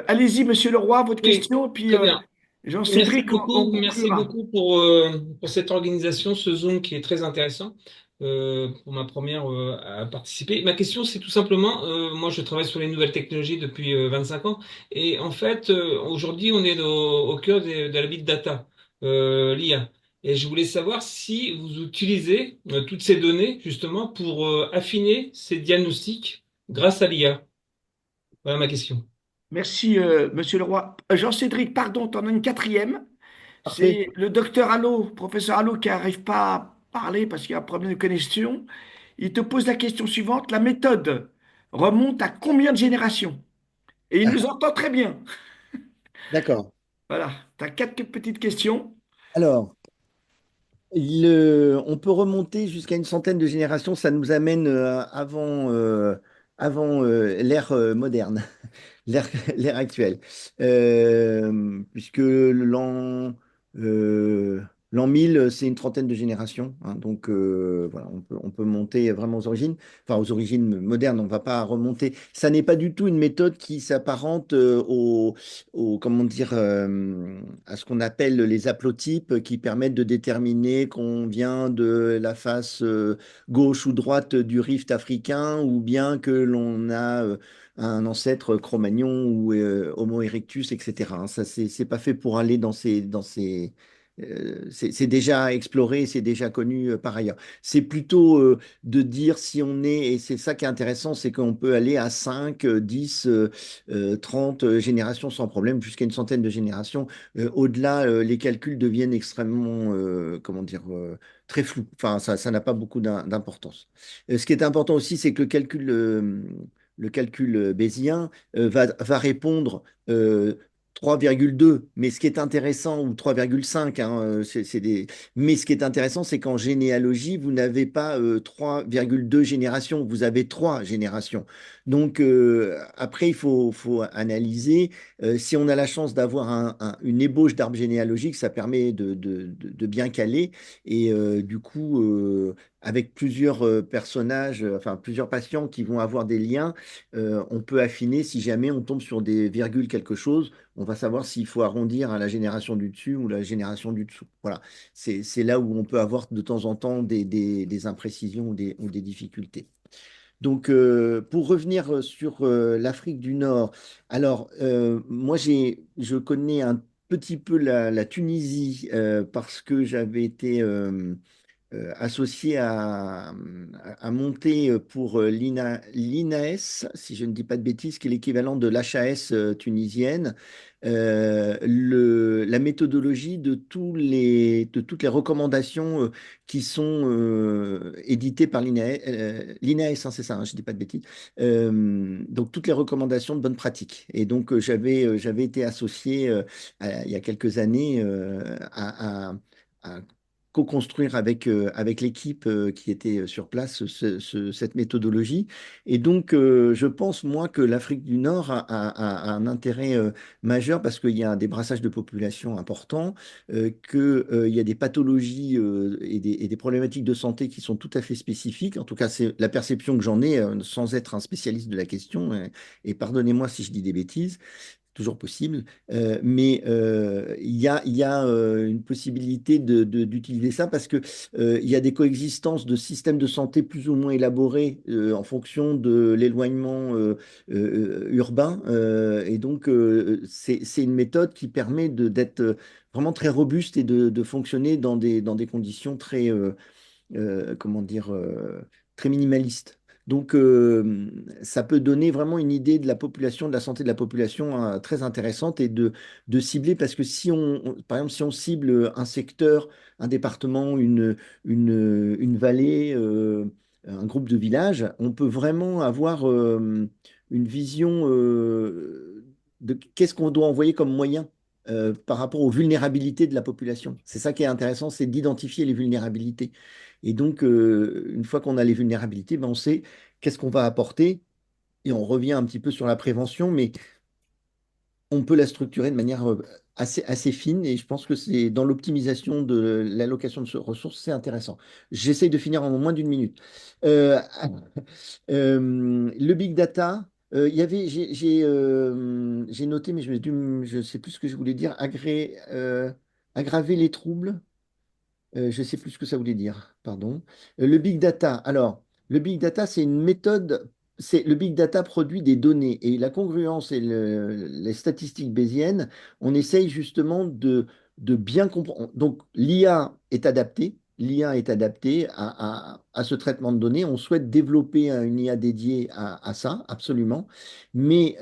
Allez-y, Monsieur Leroy, votre Oui, question. Et puis, très bien. Jean-Cédric, on Merci conclura. beaucoup pour cette organisation, ce Zoom qui est très intéressant pour ma première à participer. Ma question, c'est tout simplement, moi je travaille sur les nouvelles technologies depuis 25 ans et en fait, aujourd'hui, on est au cœur de la big data, l'IA. Et je voulais savoir si vous utilisez toutes ces données justement pour affiner ces diagnostics grâce à l'IA. Voilà ma question. Merci, Monsieur Leroy. Jean-Cédric, pardon, tu en as une quatrième. Parfait. C'est le docteur Allo, professeur Allo, qui n'arrive pas à parler parce qu'il y a un problème de connexion. Il te pose la question suivante. La méthode remonte à combien de générations? Et il nous entend très bien. D'accord. Voilà, tu as quatre petites questions. Alors, on peut remonter jusqu'à une centaine de générations. Ça nous amène avant l'ère moderne. L'ère l'ère actuelle. Puisque euh, l'an 1000, c'est une trentaine de générations, hein. Donc, voilà, on peut monter vraiment aux origines. Enfin, aux origines modernes, on ne va pas remonter. Ça n'est pas du tout une méthode qui s'apparente comment dire, à ce qu'on appelle les haplotypes qui permettent de déterminer qu'on vient de la face gauche ou droite du rift africain ou bien que l'on a un ancêtre Cro-Magnon ou Homo erectus, etc., hein. Ça, c'est pas fait pour aller c'est déjà exploré, c'est déjà connu par ailleurs. C'est plutôt de dire si on est, et c'est ça qui est intéressant, c'est qu'on peut aller à 5, 10, 30 générations sans problème, jusqu'à une centaine de générations. Au-delà, les calculs deviennent extrêmement, comment dire, très flous. Enfin, ça n'a pas beaucoup d'importance. Ce qui est important aussi, c'est que le calcul bayésien va répondre 3,2, mais ce qui est intéressant, ou 3,5, hein, mais ce qui est intéressant, c'est qu'en généalogie, vous n'avez pas 3,2 générations, vous avez 3 générations. Donc, après, faut analyser. Si on a la chance d'avoir une ébauche d'arbre généalogique, ça permet de bien caler. Et du coup, avec plusieurs personnages, enfin plusieurs patients qui vont avoir des liens, on peut affiner si jamais on tombe sur des virgules quelque chose, on va savoir s'il faut arrondir à la génération du dessus ou la génération du dessous. Voilà, c'est là où on peut avoir de temps en temps des imprécisions ou des difficultés. Donc, pour revenir sur l'Afrique du Nord, alors, moi, je connais un petit peu la Tunisie parce que j'avais été associé à monter pour l'INAS, si je ne dis pas de bêtises, qui est l'équivalent de l'HAS tunisienne, la méthodologie de toutes les recommandations qui sont éditées par l'INAS, hein, c'est ça, hein, je ne dis pas de bêtises. Donc toutes les recommandations de bonne pratique. Et donc j'avais été associé il y a quelques années à co-construire avec l'équipe qui était sur place cette méthodologie. Et donc, je pense, moi, que l'Afrique du Nord a un intérêt majeur parce qu'il y a des brassages de population importants, qu'il y a des pathologies et des problématiques de santé qui sont tout à fait spécifiques. En tout cas, c'est la perception que j'en ai sans être un spécialiste de la question. Et pardonnez-moi si je dis des bêtises, toujours possible, mais il y a une possibilité d'utiliser ça parce que il y a des coexistences de systèmes de santé plus ou moins élaborés en fonction de l'éloignement urbain, et donc c'est une méthode qui permet d'être vraiment très robuste et de fonctionner dans des conditions très comment dire, très minimaliste. Donc, ça peut donner vraiment une idée de la population, de la santé de la population très intéressante et de cibler, parce que si par exemple, si on cible un secteur, un département, une vallée, un groupe de villages, on peut vraiment avoir une vision de qu'est-ce qu'on doit envoyer comme moyen par rapport aux vulnérabilités de la population. C'est ça qui est intéressant, c'est d'identifier les vulnérabilités. Et donc, une fois qu'on a les vulnérabilités, ben, on sait qu'est-ce qu'on va apporter. Et on revient un petit peu sur la prévention, mais on peut la structurer de manière assez fine. Et je pense que c'est dans l'optimisation de l'allocation de ressources, c'est intéressant. J'essaye de finir en moins d'une minute. Euh, le big data. Il y avait, j'ai noté, mais je ne sais plus ce que je voulais dire, aggraver les troubles. Je ne sais plus ce que ça voulait dire, pardon. Le big data. Alors, le big data, c'est une méthode. Le big data produit des données et la congruence et les statistiques bayésiennes, on essaye justement de bien comprendre. Donc, l'IA est adaptée. L'IA est adaptée à ce traitement de données. On souhaite développer une IA dédiée à ça, absolument. Mais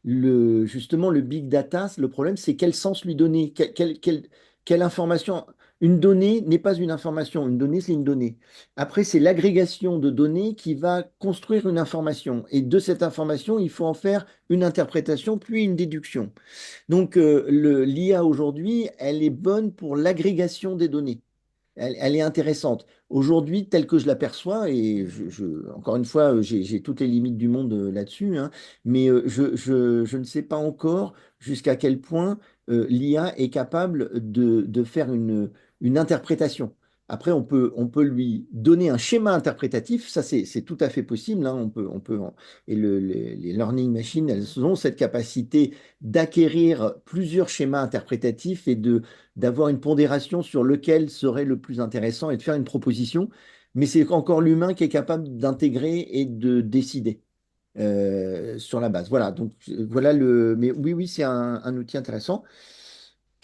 justement, le big data, le problème, c'est quel sens lui donner, quelle information. Une donnée n'est pas une information. Une donnée, c'est une donnée. Après, c'est l'agrégation de données qui va construire une information. Et de cette information, il faut en faire une interprétation, puis une déduction. Donc, l'IA aujourd'hui, elle est bonne pour l'agrégation des données. Elle est intéressante. Aujourd'hui, telle que je l'aperçois, et encore une fois, j'ai toutes les limites du monde là-dessus, hein, mais je ne sais pas encore jusqu'à quel point l'IA est capable de faire une interprétation. Après, on peut lui donner un schéma interprétatif, ça c'est tout à fait possible, hein, et les learning machines, elles ont cette capacité d'acquérir plusieurs schémas interprétatifs et d'avoir une pondération sur lequel serait le plus intéressant et de faire une proposition. Mais c'est encore l'humain qui est capable d'intégrer et de décider sur la base. Voilà, donc voilà le. Mais oui, oui, c'est un outil intéressant.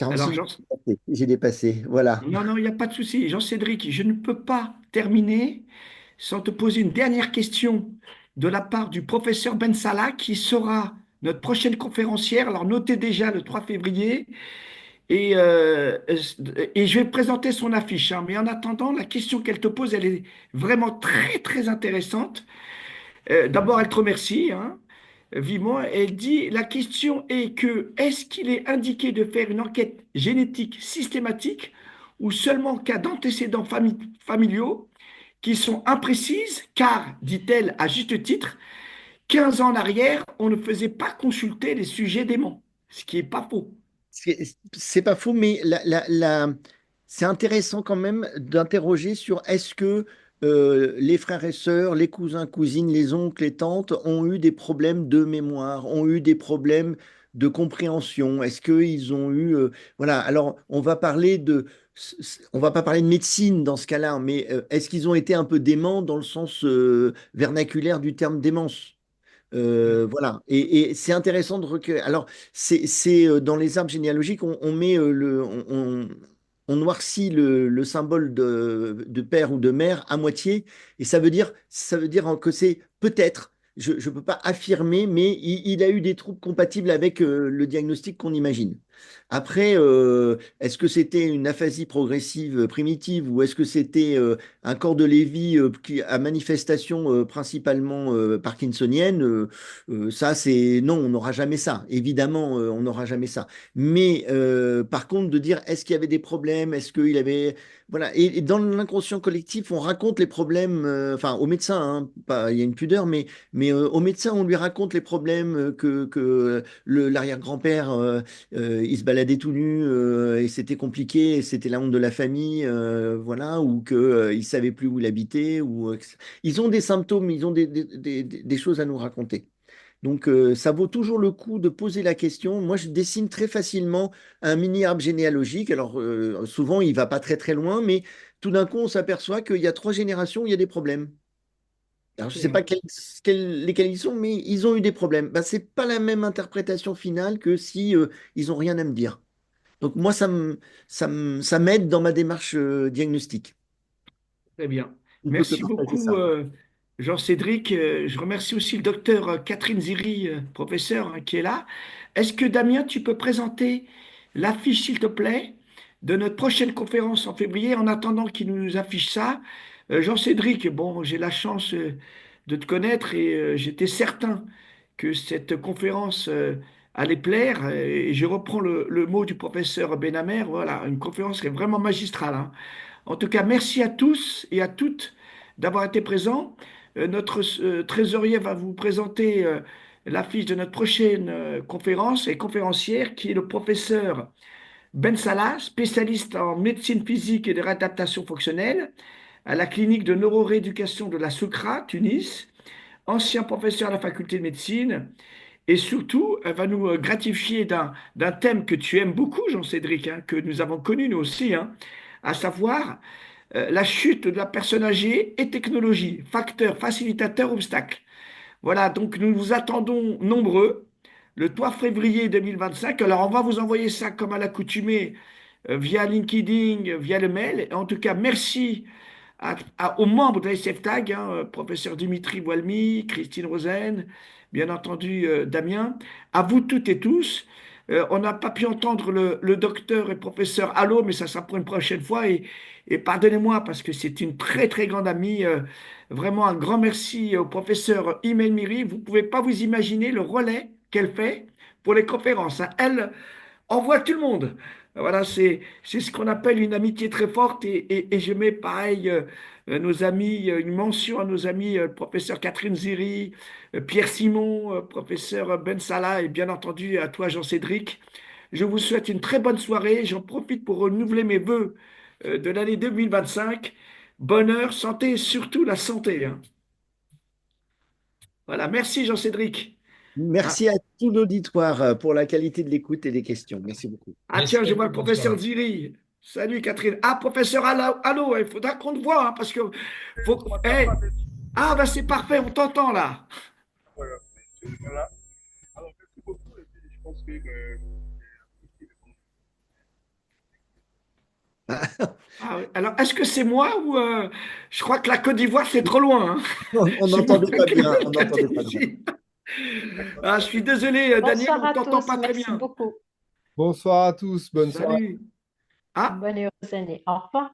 Alors, 46 minutes, j'ai dépassé. Voilà. non, non, il n'y a pas de souci. Jean-Cédric, je ne peux pas terminer sans te poser une dernière question de la part du professeur Ben Salah, qui sera notre prochaine conférencière. Alors, notez déjà le 3 février. Et, et je vais présenter son affiche, hein. Mais en attendant, la question qu'elle te pose, elle est vraiment très, très intéressante. D'abord, elle te remercie, hein, vivement. Elle dit, la question est que, est-ce qu'il est indiqué de faire une enquête génétique systématique ou seulement en cas d'antécédents familiaux qui sont imprécises, car, dit-elle à juste titre, 15 ans en arrière, on ne faisait pas consulter les sujets d'aimants, ce qui n'est pas faux. C'est pas faux, mais c'est intéressant quand même d'interroger sur est-ce que les frères et sœurs, les cousins, cousines, les oncles, les tantes ont eu des problèmes de mémoire, ont eu des problèmes de compréhension. Est-ce qu'ils ont eu voilà. Alors on va pas parler de médecine dans ce cas-là, mais est-ce qu'ils ont été un peu déments dans le sens vernaculaire du terme démence? Voilà, et c'est intéressant de recueillir. Alors, dans les arbres généalogiques, on met on noircit le symbole de père ou de mère à moitié, et ça veut dire que c'est peut-être, je ne peux pas affirmer, mais il a eu des troubles compatibles avec le diagnostic qu'on imagine. Après, est-ce que c'était une aphasie progressive primitive ou est-ce que c'était un corps de Lévy à manifestation principalement parkinsonienne? Ça, c'est non, on n'aura jamais ça. Évidemment, on n'aura jamais ça. Mais par contre, de dire est-ce qu'il y avait des problèmes, est-ce qu'il avait voilà. Et dans l'inconscient collectif, on raconte les problèmes, enfin aux médecins, hein, il y a une pudeur, mais aux médecins, on lui raconte les problèmes que l'arrière-grand-père il se baladait tout nu et c'était compliqué, et c'était la honte de la famille, voilà, ou que il savait plus où il habitait, ou ils ont des symptômes, ils ont des choses à nous raconter. Donc, ça vaut toujours le coup de poser la question. Moi, je dessine très facilement un mini-arbre généalogique. Alors, souvent, il va pas très très loin, mais tout d'un coup, on s'aperçoit qu'il y a 3 générations où il y a des problèmes. Alors, je ne sais pas lesquels ils sont, mais ils ont eu des problèmes. Ben, ce n'est pas la même interprétation finale que si ils n'ont rien à me dire. Donc, moi, ça m'aide dans ma démarche diagnostique. Très bien. Je peux te Merci partager beaucoup, ça. Jean-Cédric. Je remercie aussi le docteur Catherine Ziri, professeur, hein, qui est là. Est-ce que Damien, tu peux présenter l'affiche, s'il te plaît, de notre prochaine conférence en février, en attendant qu'il nous affiche ça? Jean-Cédric, bon, j'ai la chance de te connaître et j'étais certain que cette conférence allait plaire. Et je reprends le mot du professeur Benhamer. Voilà, une conférence qui est vraiment magistrale, hein. En tout cas, merci à tous et à toutes d'avoir été présents. Notre trésorier va vous présenter l'affiche de notre prochaine conférence et conférencière qui est le professeur Ben Salah, spécialiste en médecine physique et de réadaptation fonctionnelle à la clinique de neurorééducation de la Soukra, Tunis, ancien professeur à la faculté de médecine. Et surtout, elle va nous gratifier d'un thème que tu aimes beaucoup, Jean-Cédric, hein, que nous avons connu nous aussi, hein, à savoir la chute de la personne âgée et technologie, facteur, facilitateur, obstacle. Voilà, donc nous vous attendons nombreux le 3 février 2025. Alors, on va vous envoyer ça comme à l'accoutumée via LinkedIn, via le mail. En tout cas, merci aux membres de la SFTAG, hein, professeur Dimitri Boilmy, Christine Rosen, bien entendu Damien, à vous toutes et tous. On n'a pas pu entendre le docteur et professeur Allo, mais ça sera pour une prochaine fois. Et pardonnez-moi parce que c'est une très très grande amie. Vraiment un grand merci au professeur Imen Miri. Vous ne pouvez pas vous imaginer le relais qu'elle fait pour les conférences, hein. Elle envoie tout le monde. Voilà, c'est ce qu'on appelle une amitié très forte et je mets pareil nos amis, une mention à nos amis, professeur Catherine Ziri, Pierre Simon, professeur Ben Salah et bien entendu à toi Jean-Cédric. Je vous souhaite une très bonne soirée. J'en profite pour renouveler mes vœux de l'année 2025. Bonheur, santé et surtout la santé, hein. Voilà, merci Jean-Cédric. Ah, Merci à tout l'auditoire pour la qualité de l'écoute et des questions. Merci beaucoup. ah, Merci tiens, à je vois vous, le professeur bonsoir. Ziri. Salut Catherine. Ah, professeur Allo, il faudra qu'on te voit, hein, parce que faut. Eh, ah, bah c'est parfait, on t'entend là. Ah, oui. Alors, est-ce que c'est moi ou je crois que la Côte d'Ivoire c'est trop loin, hein. On C'est moi n'entendait pas bien. On qui a été n'entendait pas bien. ici. Ah, je suis désolé, Daniel, Bonsoir on à t'entend tous. pas très Merci bien. beaucoup. Bonsoir à tous, bonne soirée. Salut. Ah. Bonne heureuse année. Au revoir.